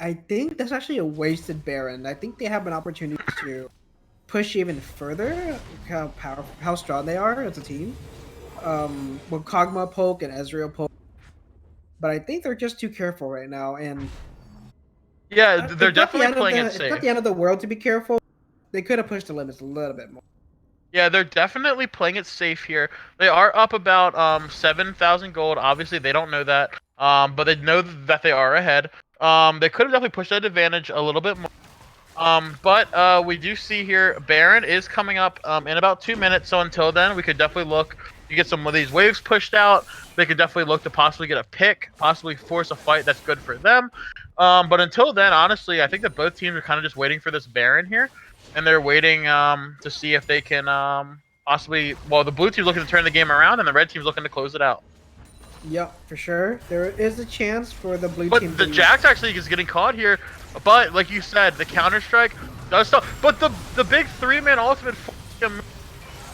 I think that's actually a wasted Baron. I think they have an opportunity to push even further how strong they are as a team. With Kog'Maw poke and Ezreal poke. But I think they're just too careful right now, and yeah, they're definitely playing it safe. It's not the end of the world to be careful. They could have pushed the limits a little bit more. Yeah, they're definitely playing it safe here. They are up about 7,000 gold. Obviously, they don't know that, but they know that they are ahead. They could have definitely pushed that advantage a little bit more. But we do see here Baron is coming up in about 2 minutes. So until then, we could definitely look to get some of these waves pushed out. They could definitely look to possibly get a pick, possibly force a fight that's good for them. But until then, honestly, I think that both teams are kind of just waiting for this Baron here. And they're waiting to see if they can possibly... Well, the blue team's looking to turn the game around, and the red team's looking to close it out. Yep, for sure. There is a chance for the blue team. But the Jax actually is getting caught here. But, like you said, the counter-strike does stuff. But the big 3-man ultimate...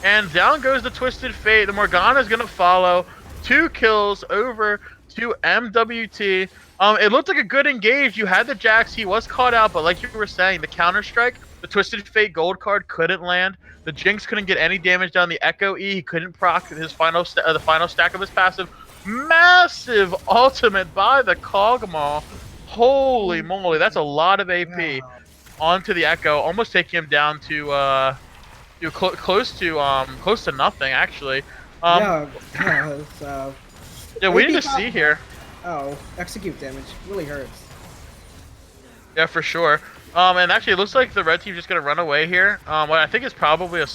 And down goes the Twisted Fate. The Morgana's going to follow. 2 kills over to MWT. It looked like a good engage. You had the Jax. He was caught out. But like you were saying, the counter-strike... The Twisted Fate gold card couldn't land. The Jinx couldn't get any damage down. The Echo E, he couldn't proc his the final stack of his passive. Massive ultimate by the Kog'Maw. Holy moly, that's a lot of AP onto the Echo, almost taking him down to close to nothing actually. Yeah, we need to see here. Oh, execute damage really hurts. Yeah, for sure. And actually, it looks like the red team's just gonna run away here. What I think is probably a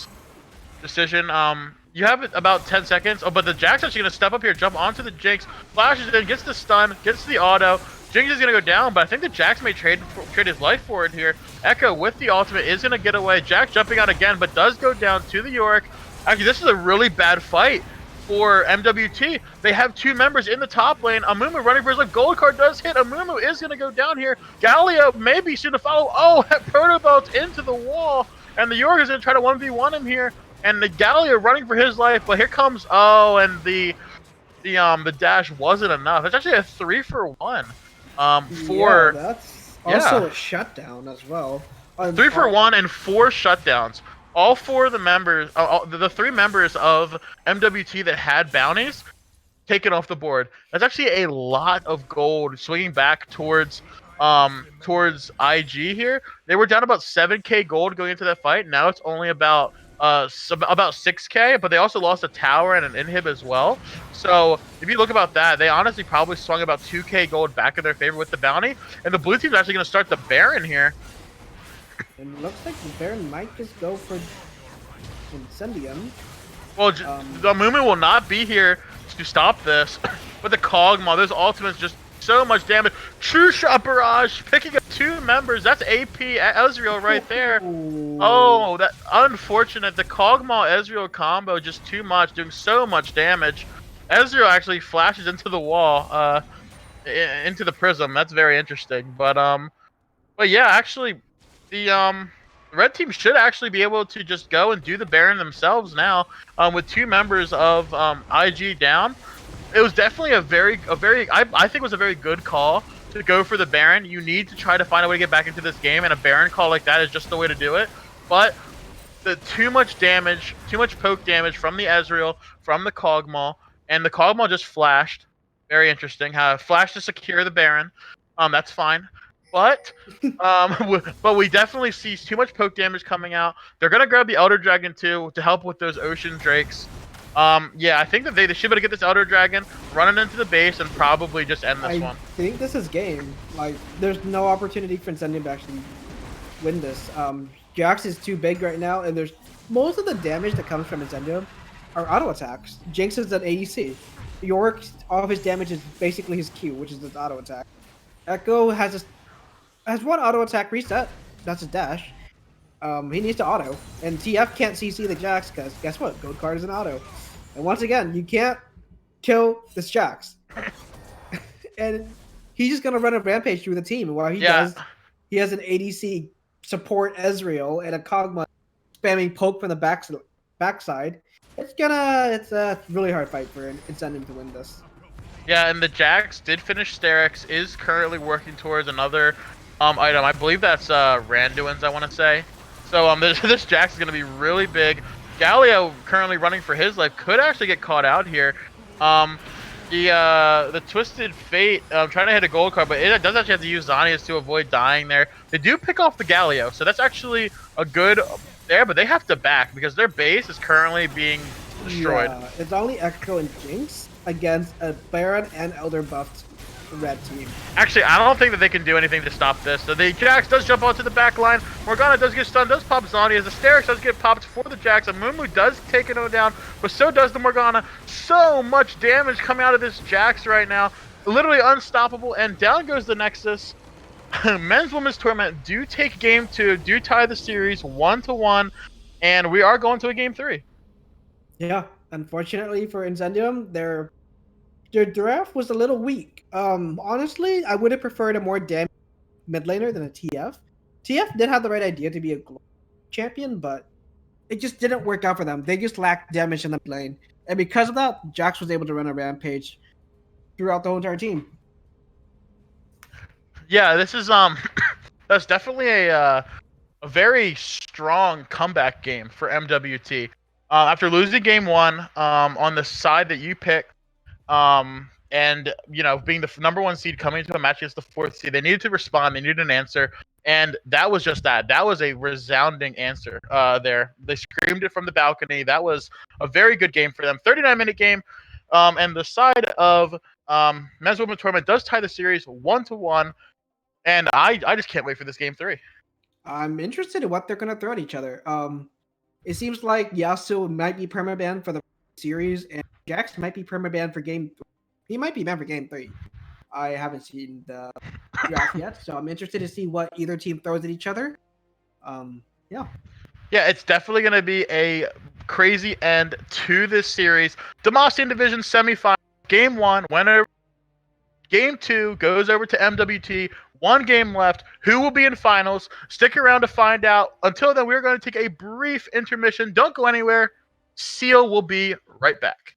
decision. You have about 10 seconds. Oh, but the Jack's actually gonna step up here, jump onto the Jinx, flashes in, gets the stun, gets the auto, Jinx is gonna go down, but I think that Jax may trade his life for it here. Echo with the ultimate is gonna get away. Jax jumping out again, but does go down to the Yorick. Actually, this is a really bad fight for MWT. They have 2 members in the top lane. Amumu running for his life. Gold card does hit. Amumu is gonna go down here. Galio maybe soon to follow. Oh, Protobelt's into the wall, and the Yorick is gonna try to 1v1 him here. And the Galio running for his life, but here comes and the dash wasn't enough. It's actually a 3-for-1. For that's also a shutdown as well. 3-for-1 and 4 shutdowns. All 4 of the members, the 3 members of MWT that had bounties, taken off the board. That's actually a lot of gold swinging back towards IG here. They were down about 7k gold going into that fight. Now it's only about 6k, but they also lost a tower and an inhib as well. So if you look about that, they honestly probably swung about 2k gold back in their favor with the bounty. And the blue team's actually going to start the Baron here. It looks like the Baron might just go for Incendium. Well, the Mumu will not be here to stop this. But the Kog'Maw, those ultimates just so much damage. True Shot Barrage picking up 2 members. That's AP Ezreal right there. Oh, that unfortunate. The Kog'Maw Ezreal combo just too much, doing so much damage. Ezreal actually flashes into the wall, into the prism. That's very interesting. But yeah, actually, the red team should actually be able to just go and do the Baron themselves now, with 2 members of IG down. It was definitely I think it was a very good call to go for the Baron. You need to try to find a way to get back into this game, and a Baron call like that is just the way to do it. But the too much damage, too much poke damage from the Ezreal, from the Kog'Maw, and the Kog'Maw just flashed. Very interesting. Flashed to secure the Baron. That's fine. But but we definitely see too much poke damage coming out. They're gonna grab the Elder Dragon too to help with those Ocean Drakes. Yeah, I think that they should be able to get this Elder Dragon, run it into the base, and probably just end this one. I think this is game. Like, there's no opportunity for Incendium to actually win this. Jax is too big right now, and there's most of the damage that comes from Incendium are auto attacks. Jinx is an ADC. Yorick, all of his damage is basically his Q, which is his auto attack. Echo has one auto attack reset. That's his dash. He needs to auto, and TF can't CC the Jax because guess what? Gold card is an auto, and once again, you can't kill this Jax. And he's just gonna run a rampage through the team, and while he does, he has an ADC support Ezreal and a Kog'Maw spamming poke from the backside. It's a really hard fight for Incendium to win this. Yeah, and the Jax did finish Sterix, is currently working towards another item. I believe that's Randuin's, I want to say. So this Jax is going to be really big. Galio currently running for his life could actually get caught out here. The Twisted Fate trying to hit a gold card, but it does actually have to use Zanias to avoid dying there. They do pick off the Galio, so that's actually a good there, but they have to back because their base is currently being destroyed. Yeah, it's only Echo and Jinx against a Baron and Elder buffed red team. Actually, I don't think that they can do anything to stop this. So the Jax does jump onto the back line. Morgana does get stunned, does pop Zanias. The Sterix does get popped for the Jax. And Mumu does take it down, but so does the Morgana. So much damage coming out of this Jax right now. Literally unstoppable, and down goes the Nexus. Men's Women's Torment do take game 2, do tie the series 1-1, and we are going to a game 3. Yeah, unfortunately for Incendium, their draft was a little weak. Honestly, I would have preferred a more damaged mid laner than a TF. TF did have the right idea to be a global champion, but it just didn't work out for them. They just lacked damage in the lane, and because of that, Jax was able to run a rampage throughout the whole entire team. Yeah, this is that's definitely a very strong comeback game for MWT. After losing game 1, on the side that you picked, and being the #1 seed coming into a match against the 4th seed, they needed to respond. They needed an answer, and that was just that. That was a resounding answer. There, they screamed it from the balcony. That was a very good game for them. 39-minute game, and the side of Men's Women's Tournament does tie the series 1-1, and I just can't wait for this game 3. I'm interested in what they're gonna throw at each other. It seems like Yasuo might be permabanned for the series, and Jax might be permabanned for game 3. He might be banned for game 3. I haven't seen the draft yet, so I'm interested to see what either team throws at each other. Yeah. Yeah, it's definitely going to be a crazy end to this series. Demacia Division semifinal, game 1, winner. Game 2 goes over to MWT. 1 game left. Who will be in finals? Stick around to find out. Until then, we're going to take a brief intermission. Don't go anywhere. Seal will be right back.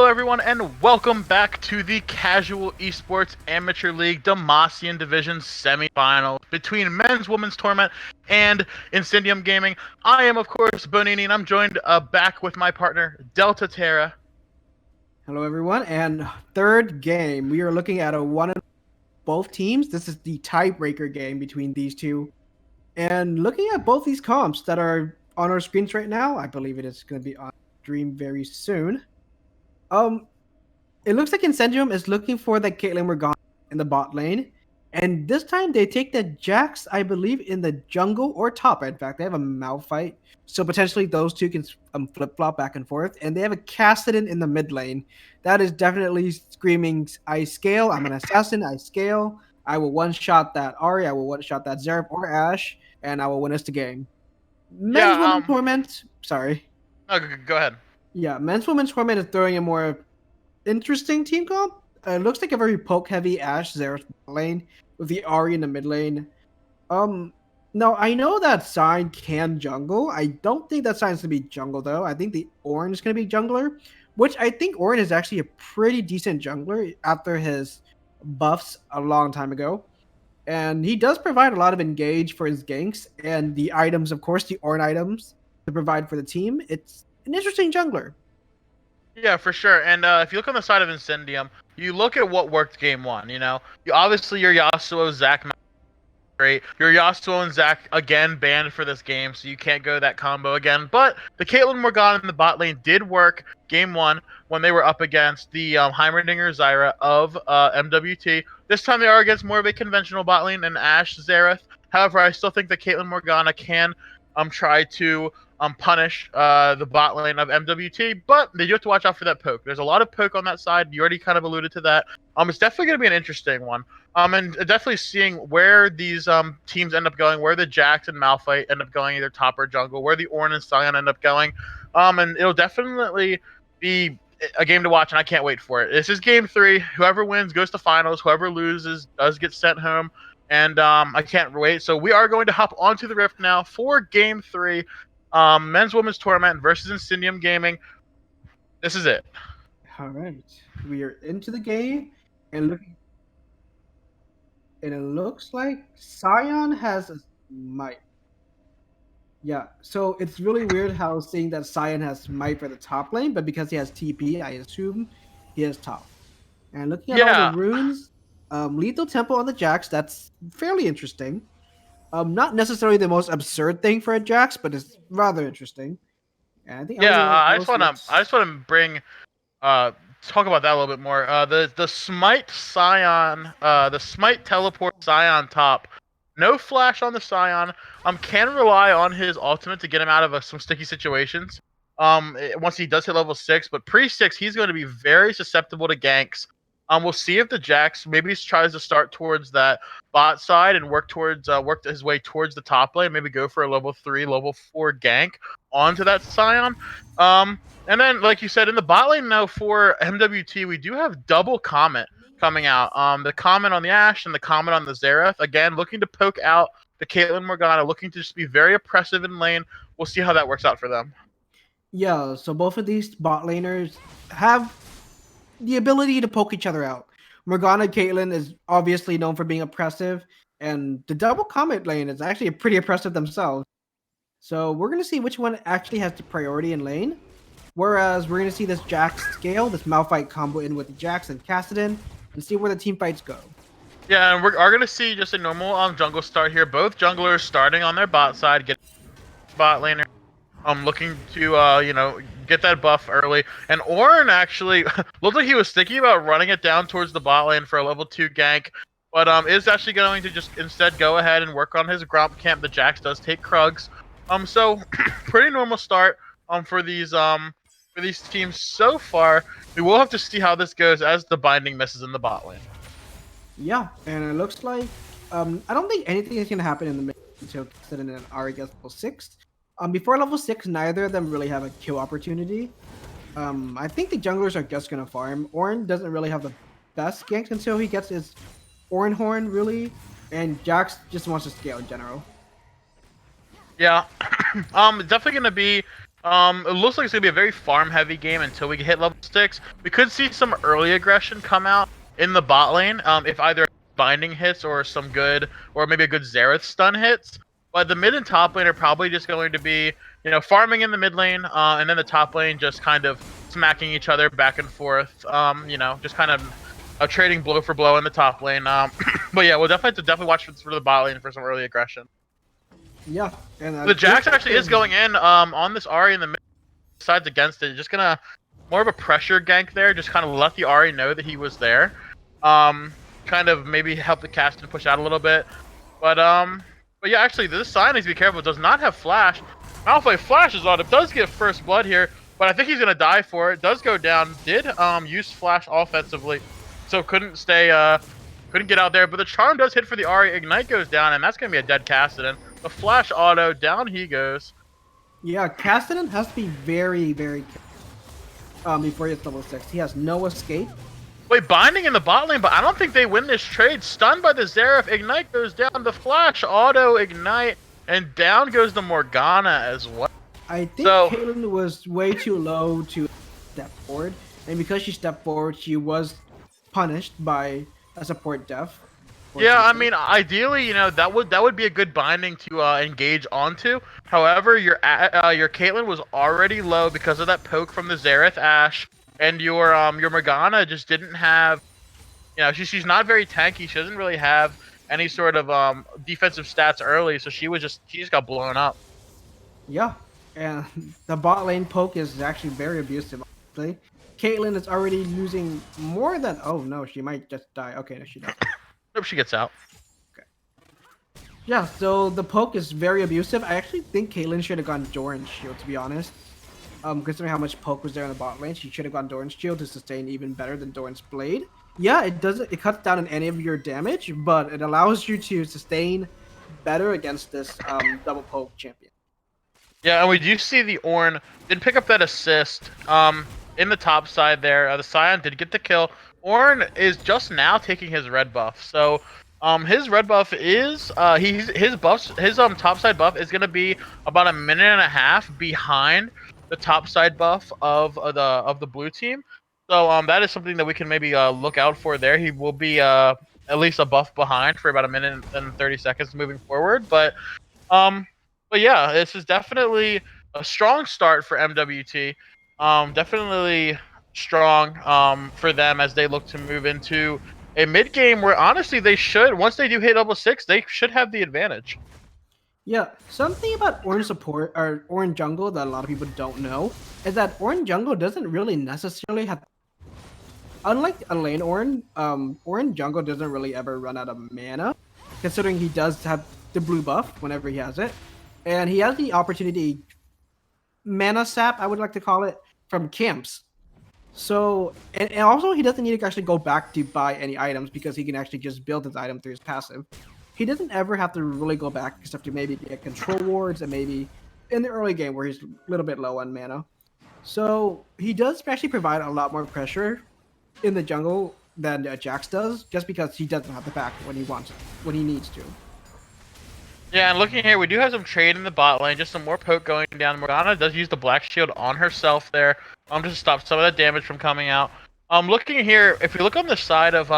everyone, and welcome back to the Casual Esports Amateur League Demacian Division Semifinals between Men's Women's Torment and Incendium Gaming. I am, of course, Bonini, and I'm joined back with my partner, Delta Terra. Hello, everyone. And third game, we are looking at a one and both teams. This is the tiebreaker game between these two. And looking at both these comps that are on our screens right now, I believe it is going to be on stream very soon. It looks like Incendium is looking for the Caitlyn Morgana in the bot lane. And this time they take the Jax, I believe, in the jungle or top. In fact, they have a Malphite. So potentially those two can flip-flop back and forth. And they have a Kassadin in the mid lane. That is definitely screaming, I scale, I'm an assassin, I scale. I will one-shot that Ahri, I will one-shot that Xerath or Ashe, and I will win us the game. Men's Women's Torment, sorry. No, go ahead. Yeah, Men's Women's Torment is throwing a more interesting team comp. It looks like a very poke-heavy Ashe Xerath lane with the Ahri in the mid lane. Now I know that Sign can jungle. I don't think that Sign's gonna be jungle though. I think the Ornn is gonna be jungler, which I think Ornn is actually a pretty decent jungler after his buffs a long time ago. And he does provide a lot of engage for his ganks and the items, of course, the Ornn items to provide for the team. It's an interesting jungler. Yeah, for sure. And if you look on the side of Incendium, you look at what worked game one. Obviously your Yasuo Zac great. Your Yasuo and Zac again banned for this game, so you can't go that combo again. But the Caitlyn Morgana in the bot lane did work game one when they were up against the Heimerdinger Zyra of MWT. This time they are against more of a conventional bot lane and Ashe Xerath. However, I still think the Caitlyn Morgana can try to punish the bot lane of MWT, but they do have to watch out for that poke. There's a lot of poke on that side. You already kind of alluded to that. It's definitely going to be an interesting one. And definitely seeing where these teams end up going, where the Jax and Malphite end up going, either top or jungle, where the Ornn and Sion end up going. And it'll definitely be a game to watch, and I can't wait for it. This is game 3. Whoever wins goes to finals. Whoever loses does get sent home. And I can't wait. So we are going to hop onto the Rift now for game 3. Men's Women's Torment versus Incendium Gaming. This is it. All right, we are into the game, and it looks like Sion has a might. Yeah, so it's really weird how seeing that Sion has might for the top lane, but because he has TP, I assume he is top. And looking at all the runes, Lethal Temple on the Jax, that's fairly interesting. Not necessarily the most absurd thing for a Jax, but it's rather interesting. And I think I just want to bring talk about that a little bit more. The Smite Scion, the Smite teleport Scion top. No flash on the Scion. Can rely on his ultimate to get him out of some sticky situations. Once he does hit level 6, but pre-6 he's going to be very susceptible to ganks. We'll see if the Jax maybe tries to start towards that bot side and work his way towards the top lane. Maybe go for a level 3, level 4 gank onto that Scion. And then, like you said, in the bot lane now for MWT, we do have double Comet coming out. The Comet on the Ashe and the Comet on the Xerath. Again, looking to poke out the Caitlyn Morgana, looking to just be very oppressive in lane. We'll see how that works out for them. Yeah, so both of these bot laners have the ability to poke each other out. Morgana Caitlyn is obviously known for being oppressive, and the double Comet lane is actually pretty oppressive themselves. So we're going to see which one actually has the priority in lane. Whereas we're going to see this Jax scale, this Malphite combo in with the Jax and Kassadin, and see where the team fights go. Yeah, and we are going to see just a normal jungle start here. Both junglers starting on their bot side, getting bot laner. Looking to, get that buff early. And Ornn actually looked like he was thinking about running it down towards the bot lane for a level 2 gank, but is actually going to just instead go ahead and work on his Gromp camp. The Jax does take Krugs. So pretty normal start for these teams so far. We will have to see how this goes as the binding misses in the bot lane. Yeah, and it looks like I don't think anything is going to happen in the mid until Kassadin and Ahri gets level 6. Before level 6, neither of them really have a kill opportunity. I think the junglers are just going to farm. Ornn doesn't really have the best ganks until he gets his Ornn Horn, really. And Jax just wants to scale in general. Yeah, definitely going to be It looks like it's gonna be a very farm-heavy game until we hit level 6. We could see some early aggression come out in the bot lane, if either binding hits or some good, or maybe a good Xerath stun hits. But the mid and top lane are probably just going to be, farming in the mid lane, and then the top lane just kind of smacking each other back and forth. Just kind of trading blow for blow in the top lane. But yeah, we'll definitely watch for the bot lane for some early aggression. Yeah, and The Jax actually is going in on this Ahri in the mid, decides against it. Just gonna more of a pressure gank there. Just kind of let the Ahri know that he was there. Kind of maybe help the cast and push out a little bit. But yeah, actually this Sion needs to be careful. It does not have flash. Malphite flashes on it. Does get first blood here, but I think he's gonna die for it. Does go down. Did use flash offensively, so couldn't stay. Couldn't get out there, but the charm does hit for the Ahri. Ignite goes down, and that's going to be a dead Kassadin. The flash auto, down he goes. Yeah, Kassadin has to be very, very careful before he hits level 6. He has no escape. Wait, binding in the bot lane, but I don't think they win this trade. Stunned by the Xerath. Ignite goes down. The flash auto, Ignite, and down goes the Morgana as well. I think Caitlyn was way too low to step forward, and because she stepped forward, she was punished by a support def. Yeah, I mean, ideally, that would be a good binding to engage onto. However, your Caitlyn was already low because of that poke from the Xerath Ashe, and your Morgana just didn't have, she's not very tanky. She doesn't really have any sort of defensive stats early, so she just got blown up. Yeah, and the bot lane poke is actually very abusive. Honestly. Caitlyn is already losing more than. Oh no, she might just die. Okay, no, she doesn't. Nope, she gets out. Okay. Yeah, so the poke is very abusive. I actually think Caitlyn should have gone Doran's shield, to be honest. Considering how much poke was there in the bot lane, she should have gone Doran's shield to sustain even better than Doran's blade. Yeah, it cuts down on any of your damage, but it allows you to sustain better against this double poke champion. Yeah, and we do see the Ornn did pick up that assist in the top side there. The Sion did get the kill. Ornn is just now taking his red buff. So his red buff is his top side buff is gonna be about a minute and a half behind the top side buff of the blue team. So that is something that we can maybe look out for there. He will be at least a buff behind for about a minute and 30 seconds moving forward. But yeah, this is definitely a strong start for MWT. Definitely strong for them as they look to move into a mid game where honestly they should, once they do hit level 6, they should have the advantage. Yeah, something about Ornn support or Ornn jungle that a lot of people don't know is that Ornn jungle doesn't really necessarily have. Unlike a lane Ornn, Ornn jungle doesn't really ever run out of mana, considering he does have the blue buff whenever he has it, and he has the opportunity mana sap, I would like to call it, from camps. So, and also he doesn't need to actually go back to buy any items because he can actually just build his item through his passive. He doesn't ever have to really go back except to maybe get control wards and maybe in the early game where he's a little bit low on mana. So he does actually provide a lot more pressure in the jungle than Jax does, just because he doesn't have the back when he needs to. Yeah, and looking here, we do have some trade in the bot lane, just some more poke going down. Morgana does use the black shield on herself there, just to stop some of that damage from coming out. Looking here, if we look on the side of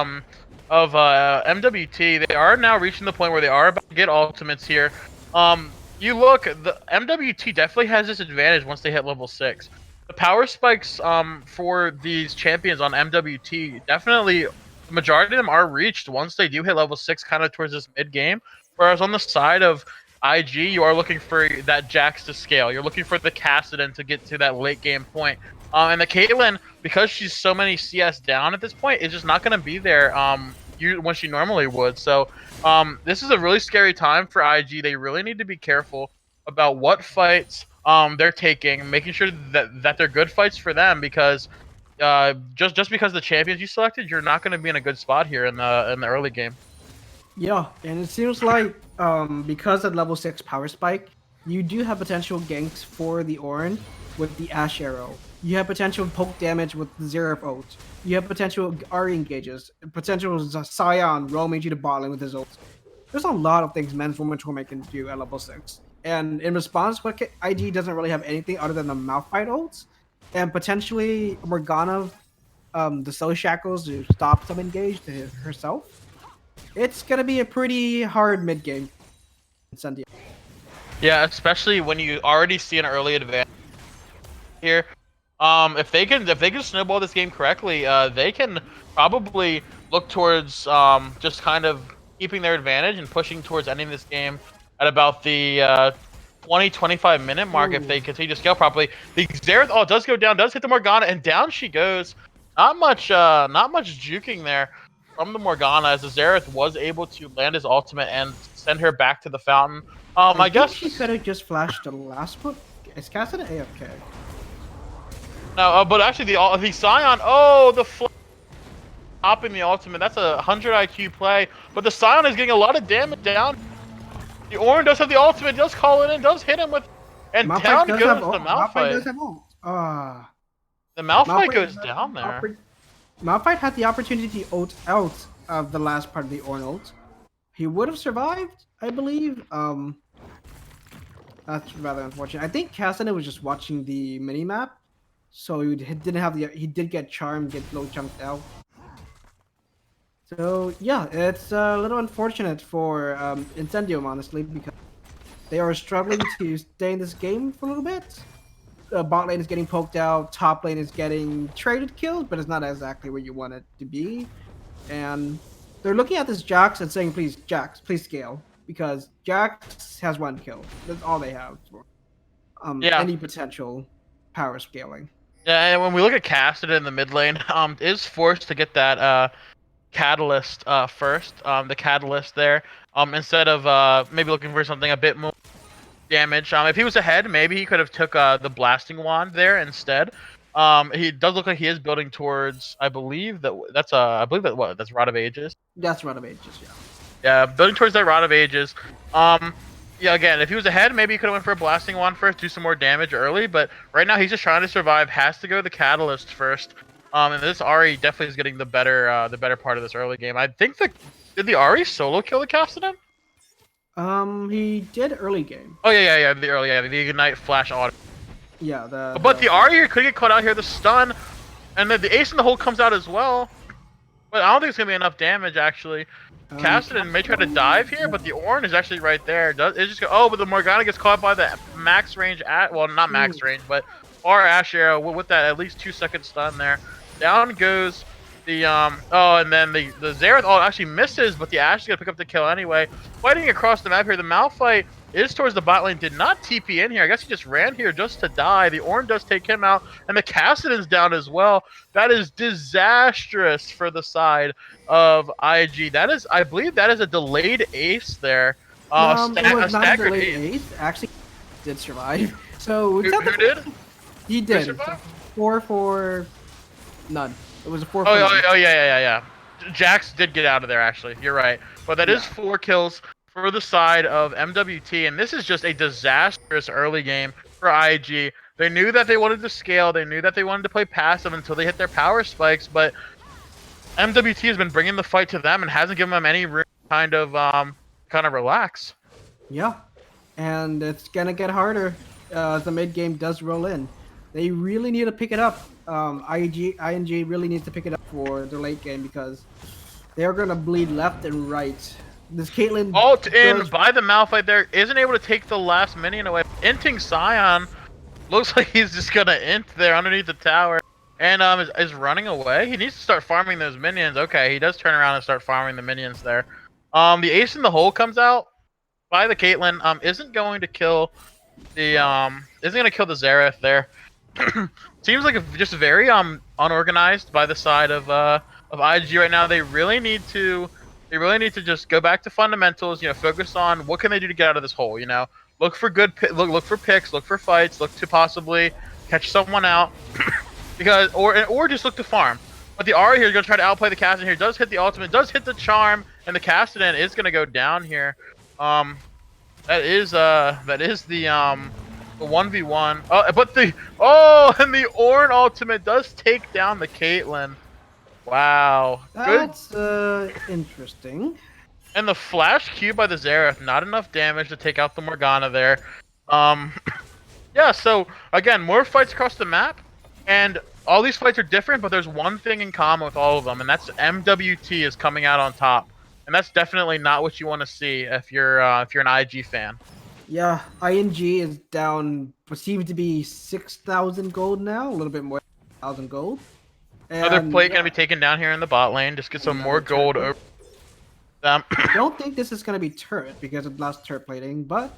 MWT, they are now reaching the point where they are about to get ultimates here. You look, the MWT definitely has this advantage once they hit level 6. The power spikes for these champions on MWT, definitely, the majority of them are reached once they do hit level 6, kind of towards this mid game. Whereas on the side of IG, you are looking for that Jax to scale. You're looking for the Kassadin to get to that late game point. And the Caitlyn, because she's so many CS down at this point, is just not going to be there when she normally would. So this is a really scary time for IG. They really need to be careful about what fights they're taking, making sure that they're good fights for them, because just because the champions you selected, you're not going to be in a good spot here in the early game. Yeah, and it seems like because of level 6 power spike, you do have potential ganks for the Ornn with the Ashe Arrow. You have potential poke damage with the Xerath ult. You have potential Ahri engages, potential Sion roaming you to bot lane with his ult. There's a lot of things Men's Woman Torment can do at level 6. And in response, IG doesn't really have anything other than the Malphite ults, and potentially Morgana, the Soul Shackles to stop some engage to herself. It's gonna be a pretty hard mid game. Incendium. Yeah, especially when you already see an early advantage here. If they can snowball this game correctly, they can probably look towards just kind of keeping their advantage and pushing towards ending this game at about the 20-25 minute mark. Ooh. If they continue to scale properly. The Xerath does go down, does hit the Morgana, and down she goes. Not much juking there from the Morgana, as the Xerath was able to land his ultimate and send her back to the fountain. I guess she could have just flashed the last one. Is Cassidy AFK? No, but actually the Scion. Oh, the stopping the ultimate. That's a 100 IQ play. But the Scion is getting a lot of damage down. The Orin does have the ultimate. Does call it in. Does hit him with. And Malphite down goes the Malphite. Malphite does have ult. The Malphite goes down there. Malphite had the opportunity to ult out of the last part of the Orin ult. He would have survived, I believe. That's rather unfortunate. I think Cassidy was just watching the mini map. So he didn't have he did get charmed, get low jumped out. So yeah, it's a little unfortunate for Incendium, honestly, because they are struggling to stay in this game for a little bit. Bot lane is getting poked out, top lane is getting traded kills, but it's not exactly where you want it to be. And they're looking at this Jax and saying, please, Jax, please scale. Because Jax has 1 kill. That's all they have for any potential power scaling. Yeah, and when we look at Cassidy in the mid lane, is forced to get that catalyst first. The catalyst there, instead of maybe looking for something a bit more damage. If he was ahead, maybe he could have took the blasting wand there instead. He does look like he is building towards. I believe that's that's Rod of Ages. That's Rod of Ages, yeah. Yeah, building towards that Rod of Ages. Yeah, again, if he was ahead, maybe he could have went for a blasting wand first, do some more damage early. But right now, he's just trying to survive. Has to go the catalyst first. And this Ahri definitely is getting the better part of this early game. I think did the Ahri solo kill the Cassidy? He did early game. Oh yeah, the ignite flash auto. Yeah, but the Ahri here could get caught out here. The stun, and then the ace in the hole comes out as well. But I don't think it's gonna be enough damage actually. Cassidy may try to dive here, but the Orin is actually right there. But the Morgana gets caught by the max range not max range, but our Ash arrow with that at least 2-second stun there. Down goes the and then the Xerath actually misses, but the Ash is gonna pick up the kill anyway. Fighting across the map here, the Malphite is towards the bot lane, did not TP in here. I guess he just ran here just to die. The Orin does take him out, and the Cassidy's down as well. That is disastrous for the side of IG. That is, I believe that is a delayed ace there. It was not a delayed ace. Actually, did survive. So who did? He did. 4 for none. It was a 4 for none. Oh yeah. Jax did get out of there actually. You're right. But that is 4 kills for the side of MWT, and this is just a disastrous early game for IG. They knew that they wanted to scale, they knew that they wanted to play passive until they hit their power spikes, but MWT has been bringing the fight to them and hasn't given them any room to kind of relax. Yeah, and it's gonna get harder as the mid game does roll in. They really need to pick it up. ING really needs to pick it up for the late game because they're gonna bleed left and right. This Caitlyn ult in by the Malphite there, isn't able to take the last minion away. Inting Scion looks like he's just gonna int there underneath the tower and is running away. He needs to start farming those minions. Okay, he does turn around and start farming the minions there. The ace in the hole comes out by the Caitlyn. Isn't going to kill the Xerath there. Seems like just very unorganized by the side of IG right now. They really need to just go back to fundamentals. Focus on what can they do to get out of this hole. Look for look for picks, look for fights, look to possibly catch someone out, because or just look to farm. But the Ahri here is gonna try to outplay the Cassidy here. Does hit the ultimate, does hit the charm, and the Cassidy is gonna go down here. That is the 1v1. And the Orin ultimate does take down the Caitlyn. Wow. That's interesting. And the flash Q by the Xerath, not enough damage to take out the Morgana there. Um, yeah, so again, more fights across the map, and all these fights are different, but there's one thing in common with all of them, and that's MWT is coming out on top. And that's definitely not what you want to see if you're an IG fan. Yeah, ING is down, perceived to be 6,000 gold now, a little bit more than 1,000 gold. Another And plate yeah, gonna be taken down here in the bot lane, just get some more another gold turret. over them. I don't think this is gonna be turret because of last turret plating, but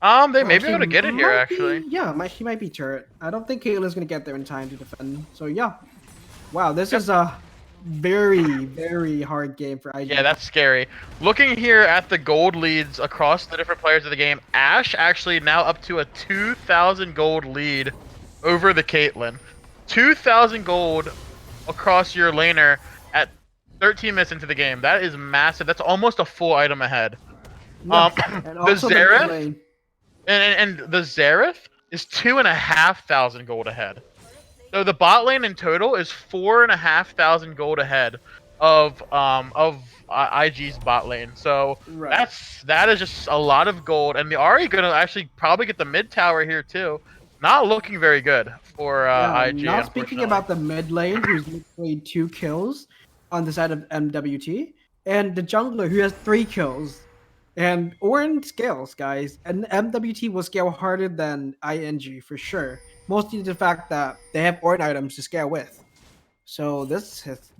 They well, may be she able to get it here might actually. be. Yeah, she might be turret. I don't think Caitlin's gonna get there in time to defend. So yeah, wow, this is a very hard game for IG. Yeah, that's scary. Looking here at the gold leads across the different players of the game, Ashe actually now up to a 2,000 gold lead over the Caitlyn. 2,000 gold across your laner at 13 minutes into the game. That is massive. That's almost a full item ahead. Yeah, and The also the mid Xerath lane. and the Xerath is 2,500 gold ahead. So the bot lane in total is 4,500 gold ahead of IG's bot lane. So Right. that is just a lot of gold, and the Ahri gonna actually probably get the mid tower here too. Not looking very good for Yeah, IG. not speaking Unfortunately. about the mid lane, who's literally 2 kills on the side of MWT, and the jungler who has 3 kills. And Orin scales, guys, and MWT will scale harder than ING for sure. Mostly due to the fact that they have Orin items to scale with. So this is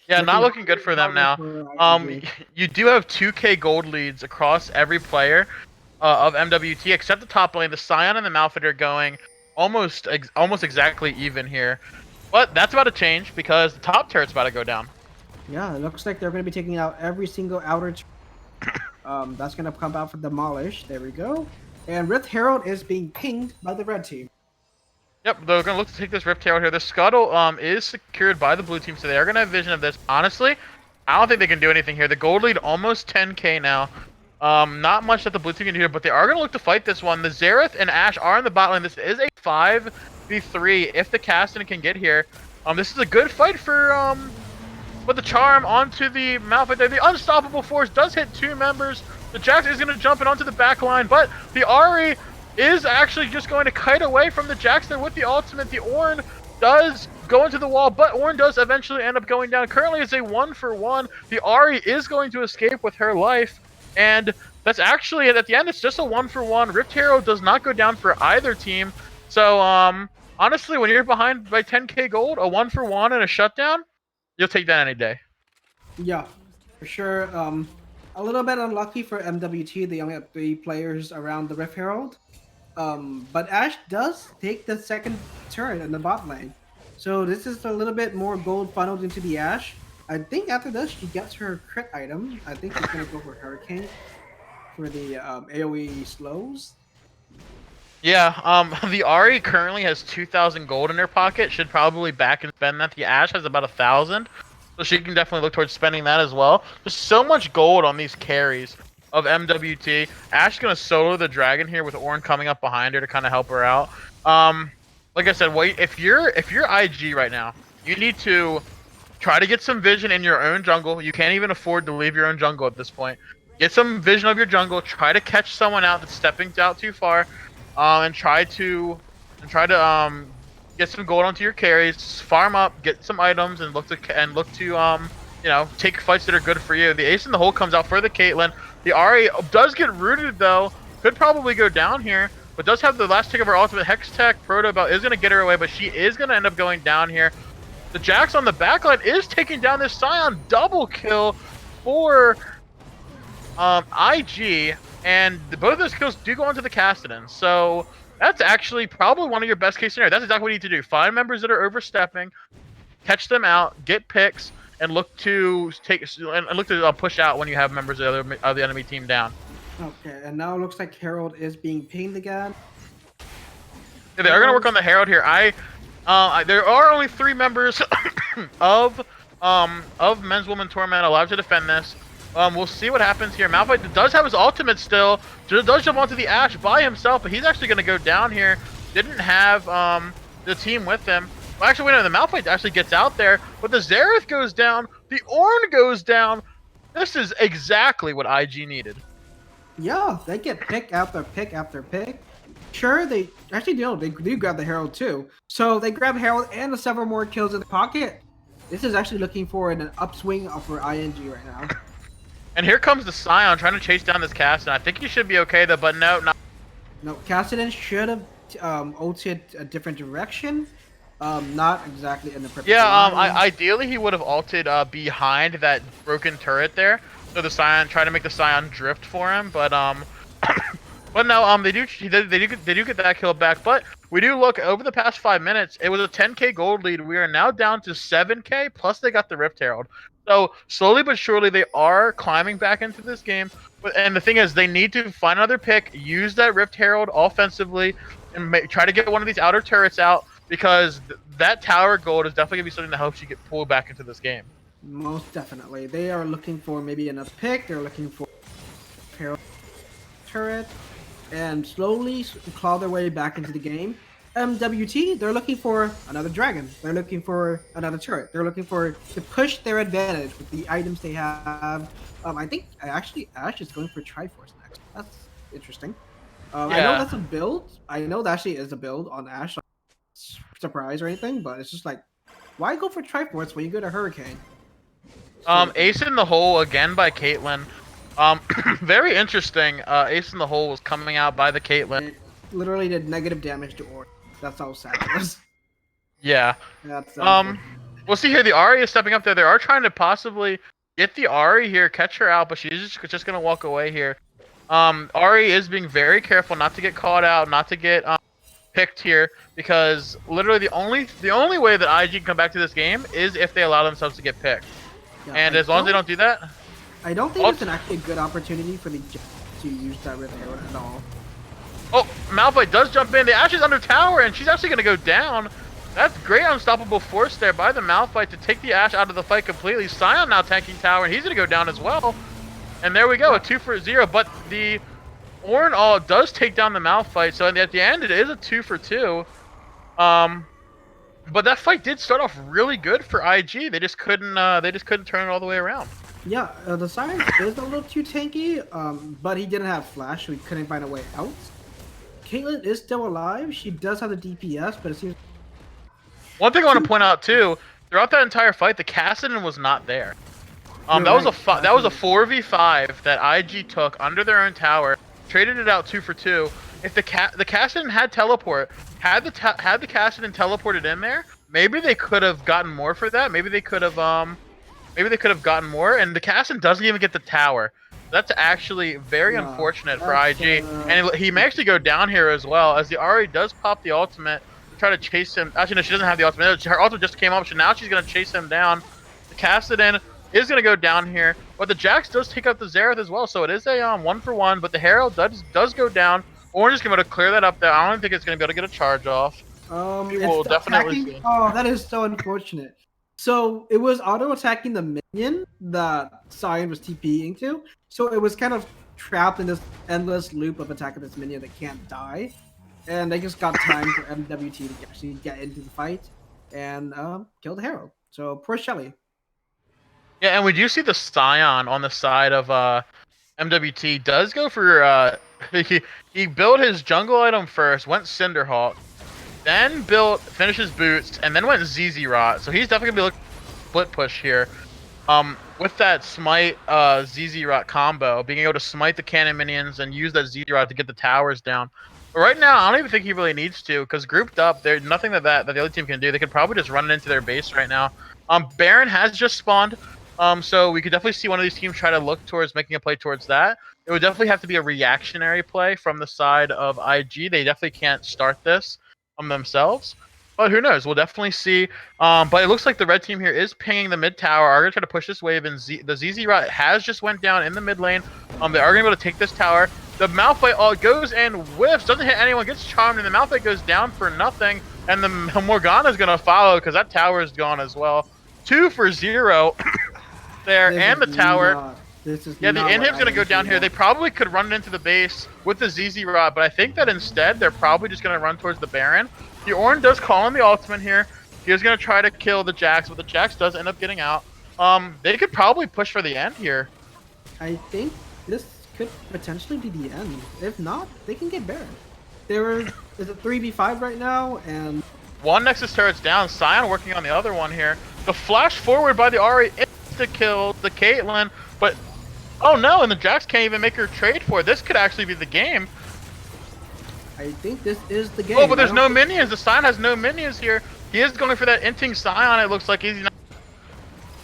Yeah, not looking looking good for them harder now. for Um, ING. you do have 2K gold leads across every player of MWT except the top lane. The Scion and the Malphite are going almost exactly even here, but that's about to change because the top turret's about to go down. Yeah, it looks like they're going to be taking out every single outer. That's going to come out for Demolish. There we go. And Rift Herald is being pinged by the red team. Yep, they're gonna look to take this Rift Tail here. The Scuttle is secured by the blue team, so they are gonna have vision of this. Honestly, I don't think they can do anything here. The gold lead almost 10k now. Not much that the blue team can do here, but they are gonna look to fight this one. The Xerath and Ashe are in the bot lane. This is a 5v3 if the Caston can get here. This is a good fight for with the charm onto the Malphite there. The Unstoppable Force does hit 2 members. The Jax is gonna jump in onto the back line, but the Ahri is actually just going to kite away from the Jax there with the ultimate. The Ornn does go into the wall, but Ornn does eventually end up going down. Currently, it's a 1-for-1. The Ahri is going to escape with her life, and that's actually, at the end, it's just a 1-for-1. Rift Hero does not go down for either team. So, honestly, when you're behind by 10k gold, a 1-for-1 and a shutdown, you'll take that any day. Yeah, for sure. A little bit unlucky for MWT. They only have 3 players around the Rift Herald. But Ashe does take the second turret in the bot lane. So this is a little bit more gold funneled into the Ashe. I think after this, she gets her crit item. I think she's going to go for Hurricane for the AoE slows. Yeah, the Ahri currently has 2,000 gold in her pocket. Should probably back and spend that. The Ashe has about 1,000, so she can definitely look towards spending that as well. There's so much gold on these carries of MWT. Ashe's gonna solo the dragon here with Ornn coming up behind her to kind of help her out. Like I said, wait, if you're IG right now, you need to try to get some vision in your own jungle. You can't even afford to leave your own jungle at this point. Get some vision of your jungle. Try to catch someone out that's stepping out too far. And try to get some gold onto your carries, farm up, get some items, and look to you know, take fights that are good for you. The ace in the hole comes out for the Caitlyn. The Ahri does get rooted though, could probably go down here, but does have the last tick of her ultimate. Hex Tech Proto Belt is gonna get her away, but she is gonna end up going down here. The Jax on the backline is taking down this Scion. Double kill for IG, and both of those kills do go onto the Cassidy. So that's actually probably one of your best case scenarios. That's exactly what you need to do. Find members that are overstepping, catch them out, get picks, and look to push out when you have members of the enemy team down. Okay, and now it looks like Herald is being pinged again. Yeah, they are going to work on the Herald here. There are only 3 members of Men's Woman Torment alive to defend this. We'll see what happens here. Malphite does have his ultimate still. Does jump onto the Ashe by himself, but he's actually going to go down here. Didn't have the team with him. Well, actually, wait, no, the Malphite actually gets out there, but the Xerath goes down. The Ornn goes down. This is exactly what IG needed. Yeah, they get pick after pick after pick. Sure, they actually do. They do grab the Herald too. So they grab Herald and several more kills in the pocket. This is actually looking for an upswing for ING right now. And here comes the Scion trying to chase down this Cassidon. I think he should be okay though, but no, not. No, Cassidon should have ulted a different direction. Not exactly in the perfect Yeah, line. ideally he would have ulted behind that broken turret there. So the Scion, try to make the Scion drift for him, but but no, they do get that kill back. But we do look over the past 5 minutes. It was a 10k gold lead. We are now down to 7k. Plus they got the Rift Herald. So slowly but surely they are climbing back into this game. And the thing is, they need to find another pick, use that Rift Herald offensively, and try to get one of these outer turrets out because that tower gold is definitely gonna be something that helps you get pulled back into this game. Most definitely. They are looking for maybe another pick. They're looking for Herald turret and slowly claw their way back into the game. MWT, they're looking for another dragon. They're looking for another turret. They're looking for to push their advantage with the items they have. I think actually Ash is going for Triforce next. That's interesting. I know Yeah. that's a build. I know that actually is a build on Ash. Surprise or anything, but it's just like, why go for Triforce when you go to Hurricane? Ace in the Hole again by Caitlyn. Very interesting. Ace in the Hole was coming out by the Caitlyn. It literally did negative damage to Ori. That's how sad it was. Yeah. That's We'll see here. The Ahri is stepping up there. They are trying to possibly get the Ahri here, catch her out, but she's just gonna walk away here. Ahri is being very careful not to get caught out, not to get picked here, because literally the only way that IG can come back to this game is if they allow themselves to get picked. yeah, And as long as they don't do that, I don't think it's an actually good opportunity for the Jets to use that Rift Herald at all. oh, Malphite does jump in. The Ashe is under tower, and she's actually gonna go down. That's great unstoppable force there by the Malphite to take the Ashe out of the fight completely. Scion now tanking tower, and he's gonna go down as well. And there we go, a 2-for-0. But the Ornn all does take down the Malphite, so at the end it is a 2-for-2. But that fight did start off really good for IG. They just couldn't turn it all the way around. Yeah, the Scion is a little too tanky, but he didn't have flash, so he couldn't find a way out. Caitlyn is still alive. She does have the DPS, but it seems. One thing I want to point out too, throughout that entire fight, the Cassidon was not there. That was a 4v5 that IG took under their own tower, traded it out 2-for-2. If the Cassidon had teleport, had the Cassidon teleported in there, maybe they could have gotten more for that. Maybe they could have gotten more. And the Cassidon doesn't even get the tower. That's actually very unfortunate for IG. And he may actually go down here as well, as the Ahri does pop the ultimate to try to chase him. Actually, no, she doesn't have the ultimate. Her ultimate just came up, so now she's going to chase him down. The Cassidon is going to go down here, but the Jax does take out the Xerath as well, so it is a 1-for-1, but the Herald does go down. Orange is going to be able to clear that up there. I don't think it's going to be able to get a charge off. Will definitely see. Oh, that is so unfortunate. So it was auto-attacking the minion that Scion was TPing to, so it was kind of trapped in this endless loop of attacking this minion that can't die. And they just got time for MWT to actually get into the fight and kill the Herald. So poor Shelly. Yeah, and we do see the Scion on the side of MWT does go for he built his jungle item first, went Cinderhawk, then finished boots, and then went ZZ Rot. So he's definitely gonna be looking for split push here. With that smite ZZ Rot combo, being able to smite the cannon minions and use that ZZ Rot to get the towers down. But right now, I don't even think he really needs to, because grouped up, there's nothing that the other team can do. They could probably just run it into their base right now. Baron has just spawned. So we could definitely see one of these teams try to look towards making a play towards that. It would definitely have to be a reactionary play from the side of IG. They definitely can't start this themselves. But who knows? We'll definitely see. But it looks like the red team here is pinging the mid tower. Are going to try to push this wave, and the ZZ Rot has just went down in the mid lane. They are going to be able to take this tower. The Malphite goes and whiffs, doesn't hit anyone, gets charmed, and the Malphite goes down for nothing. And the Morgana is going to follow because that tower is gone as well. 2-for-0 there, and the tower. The inhib's going to go down here. They probably could run it into the base with the ZZ Rod, but I think that instead they're probably just going to run towards the Baron. The Ornn does call in the ultimate here. He was going to try to kill the Jax, but the Jax does end up getting out. They could probably push for the end here. I think this could potentially be the end. If not, they can get Baron. There's a 3v5 right now, and One Nexus turret's down. Sion working on the other one here. The flash forward by the Ahri insta-kills the Caitlyn, but oh no, and the Jax can't even make her trade for it. This could actually be the game. I think this is the game. Oh, but there's no minions. The Sion has no minions here. He is going for that inting Sion. It looks like he's not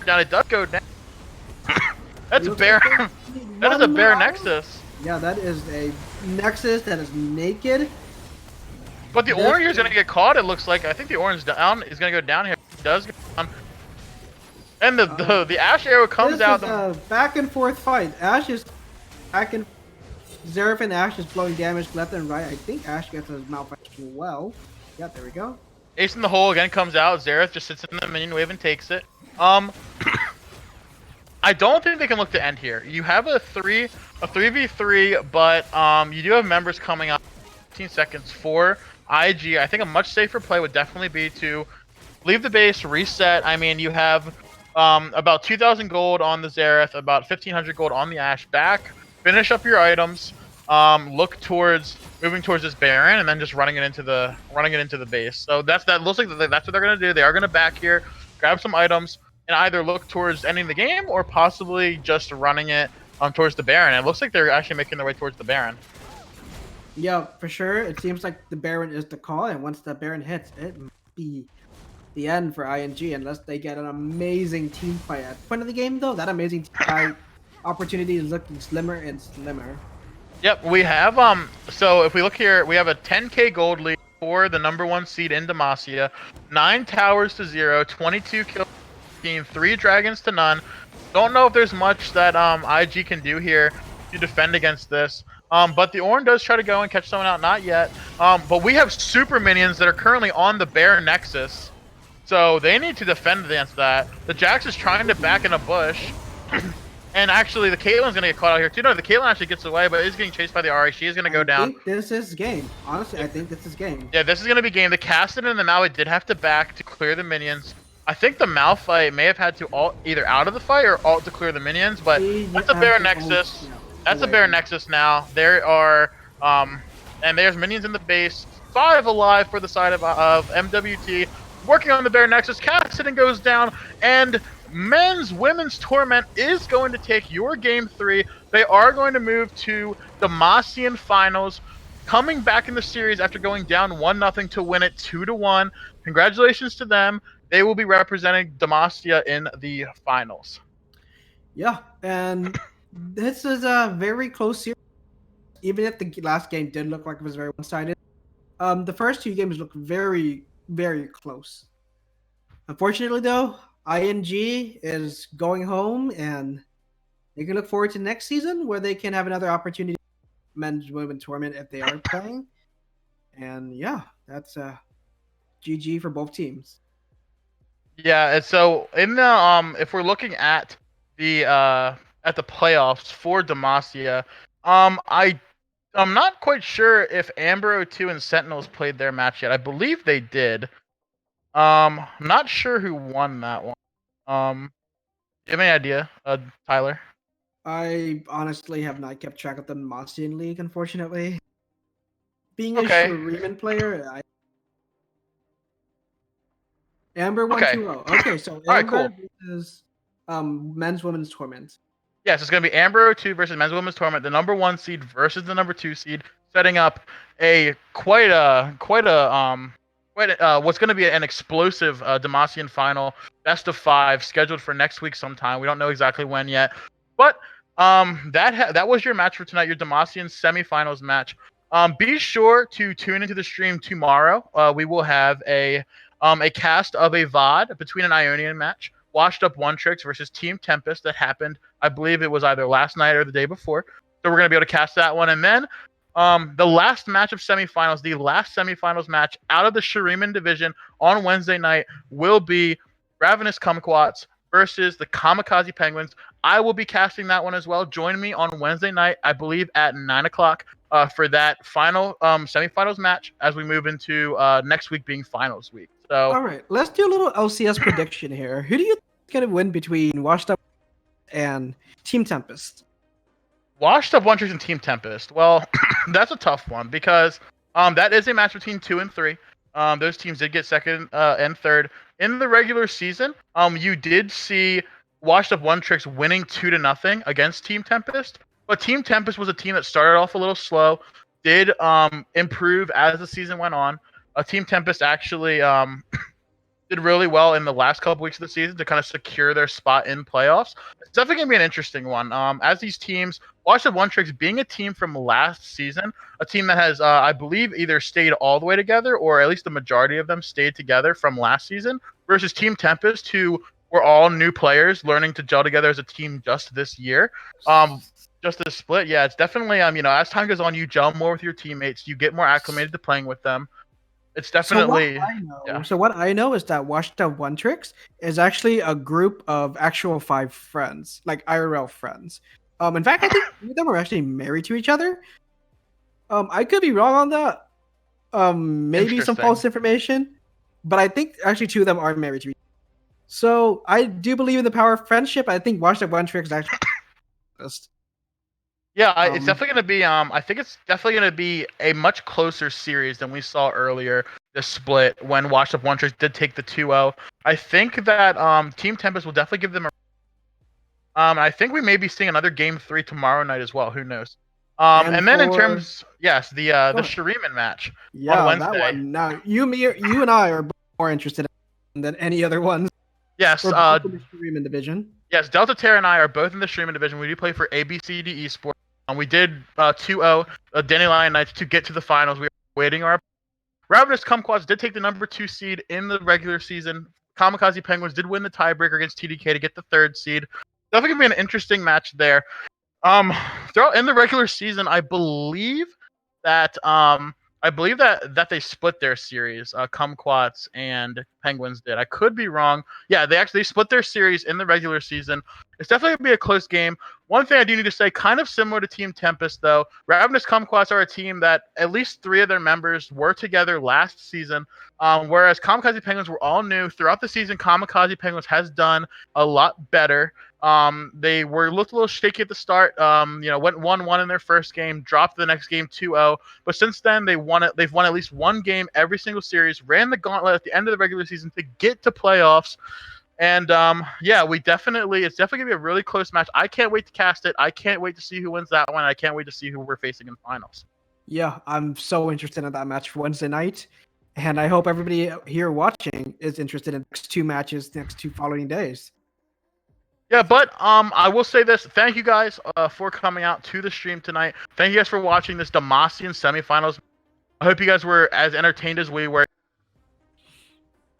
down. It does go down. That's a bear. That is a bear Nexus. Yeah, that is a Nexus that is naked. But the orange is going to get caught, it looks like. I think the orange down is going to go down here. It does go down. And the Ashe arrow comes out. This is a back and forth fight. Ashe is back and Xerath and Ashe is blowing damage left and right. I think Ashe gets his malfunction well. Yeah, there we go. Ace in the hole again comes out. Xerath just sits in the minion wave and takes it. I don't think they can look to end here. You have a 3v3, but you do have members coming up 15 seconds for IG. I think a much safer play would definitely be to leave the base, reset. I mean, you have about 2,000 gold on the Xerath, about 1,500 gold on the Ashe. Back, finish up your items, look towards moving towards this Baron, and then just running it into the base. So that looks like that's what they're gonna do. They are gonna back here, grab some items, and either look towards ending the game or possibly just running it towards the Baron. It looks like they're actually making their way towards the Baron. Yeah, for sure. It seems like the Baron is the call, and once the Baron hits, it might be the end for ING unless they get an amazing team fight. At the point of the game, though, that amazing team fight opportunity is looking slimmer and slimmer. Yep, we have so if we look here, we have a 10k gold lead for the #1 seed in Demacia, 9 towers to 0, 22 kills, 3 dragons to none. Don't know if there's much that IG can do here to defend against this. But the Ornn does try to go and catch someone out, not yet. But we have super minions that are currently on the Bear Nexus, so they need to defend against that. The Jax is trying to back in a bush. And actually, the Caitlyn's going to get caught out here, too. No, the Caitlyn actually gets away, but is getting chased by the Ahri. She is going to go down. I think this is game. Honestly, I think this is game. Yeah, this is going to be game. The Casted and the Maui did have to back to clear the minions. I think the Malphite may have had to ult either out of the fight or ult to clear the minions, but that's a Bear Nexus. That's a Bear Nexus now. There are, and there's minions in the base. 5 alive for the side of MWT. Working on the Bear Nexus. Casted goes down, and women's Torment is going to take your game 3. They are going to move to the Demacian finals, coming back in the series after going down 1-0 to win it 2-1. Congratulations to them. They will be representing Demacia in the finals. Yeah, and this is a very close series. Even if the last game did look like it was very one-sided, the first 2 games look very, very close. Unfortunately, though, ING is going home, and they can look forward to next season where they can have another opportunity men's women's tournament if they are playing. And yeah, that's GG for both teams. Yeah, and so in the if we're looking at the playoffs for Demacia, I'm not quite sure if Amber 02 and Sentinels played their match yet. I believe they did. I'm not sure who won that one. Do you have any idea, Tyler? I honestly have not kept track of the Demacian League, unfortunately. Being a Okay. Shuriman player, Amber 1-2-0. Okay, so All right, Amber cool. is men's women's tournament. Yes, it's going to be Amber 02 versus men's women's tournament, the #1 seed versus the #2 seed, setting up a quite a what's going to be an explosive Demacian final, best of 5, scheduled for next week sometime. We don't know exactly when yet, but that was your match for tonight, your Demacian semifinals match. Be sure to tune into the stream tomorrow. We will have a cast of a VOD between an Ionian match, Washed Up One Tricks versus Team Tempest, that happened, I believe it was either last night or the day before. So we're going to be able to cast that one. And then the last match of semifinals, the last semifinals match out of the Shuriman division on Wednesday night will be Ravenous Kumquats versus the Kamikaze Penguins. I will be casting that one as well. Join me on Wednesday night, I believe at 9 o'clock, for that final semifinals match as we move into next week being finals week. So, all right, let's do a little LCS prediction here. Who do you think is going to win between Washed Up and Team Tempest? Washed Up One Tricks and Team Tempest. Well, that's a tough one because that is a match between 2 and 3. Those teams did get second and third in the regular season. You did see Washed Up One Tricks winning 2-0 against Team Tempest, but Team Tempest was a team that started off a little slow, did improve as the season went on. Team Tempest actually did really well in the last couple weeks of the season to kind of secure their spot in playoffs. It's definitely going to be an interesting one. As these teams, Watch the One Tricks being a team from last season, a team that has, I believe, either stayed all the way together or at least the majority of them stayed together from last season, versus Team Tempest, who were all new players learning to gel together as a team just this year. Just this split, yeah, it's definitely, as time goes on, you gel more with your teammates, you get more acclimated to playing with them. It's definitely So what I know is that Washed Up One Tricks is actually a group of actual 5 friends, like IRL friends. In fact, I think 3 of them are actually married to each other. I could be wrong on that. Maybe some false information, but I think actually 2 of them are married to each other. So I do believe in the power of friendship. I think Washed Up One Tricks is actually best. Yeah, it's definitely going to be. I think it's definitely going to be a much closer series than we saw earlier. The split when Washed Up One Tricks did take the 2-0. I think that Team Tempest will definitely give them a. I think we may be seeing another Game 3 tomorrow night as well. Who knows? And then in terms, yes, the Shuriman match on Wednesday. That one. Now you and I are more interested in than any other ones. Yes, We're both in the Shuriman division. Yes, Delta Terra and I are both in the Shuriman division. We do play for ABCD Esports. We did 2-0 Dandelion Knights to get to the finals. We were waiting our Ravenous Kumquats did take the number 2 seed in the regular season. Kamikaze Penguins did win the tiebreaker against TDK to get the 3rd seed. Definitely gonna be an interesting match there. Throughout in the regular season, I believe that they split their series. Kumquats and Penguins did. I could be wrong. Yeah, they split their series in the regular season. It's definitely gonna be a close game. One thing I do need to say, kind of similar to Team Tempest, though, Ravenous Kumquats are a team that at least 3 of their members were together last season, whereas Kamikaze Penguins were all new. Throughout the season, Kamikaze Penguins has done a lot better. They looked a little shaky at the start. Went 1-1 in their first game, dropped the next game 2-0. But since then, they've won at least one game every single series. Ran the gauntlet at the end of the regular season to get to playoffs. And it's definitely gonna be a really close match. I can't wait to cast it. I can't wait to see who wins that one. I can't wait to see who we're facing in finals. Yeah, I'm so interested in that match for Wednesday night. And I hope everybody here watching is interested in the next 2 matches, next 2 following days. Yeah, but I will say this. Thank you guys for coming out to the stream tonight. Thank you guys for watching this Demacia semifinals. I hope you guys were as entertained as we were.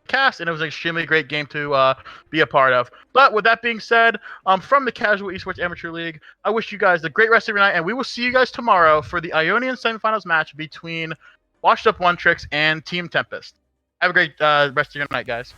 Cast, and it was an extremely great game to be a part of. But with that being said, from the Casual Esports Amateur League, I wish you guys a great rest of your night, and we will see you guys tomorrow for the Ionian semifinals match between Washed Up One Tricks and Team Tempest. Have a great rest of your night, guys.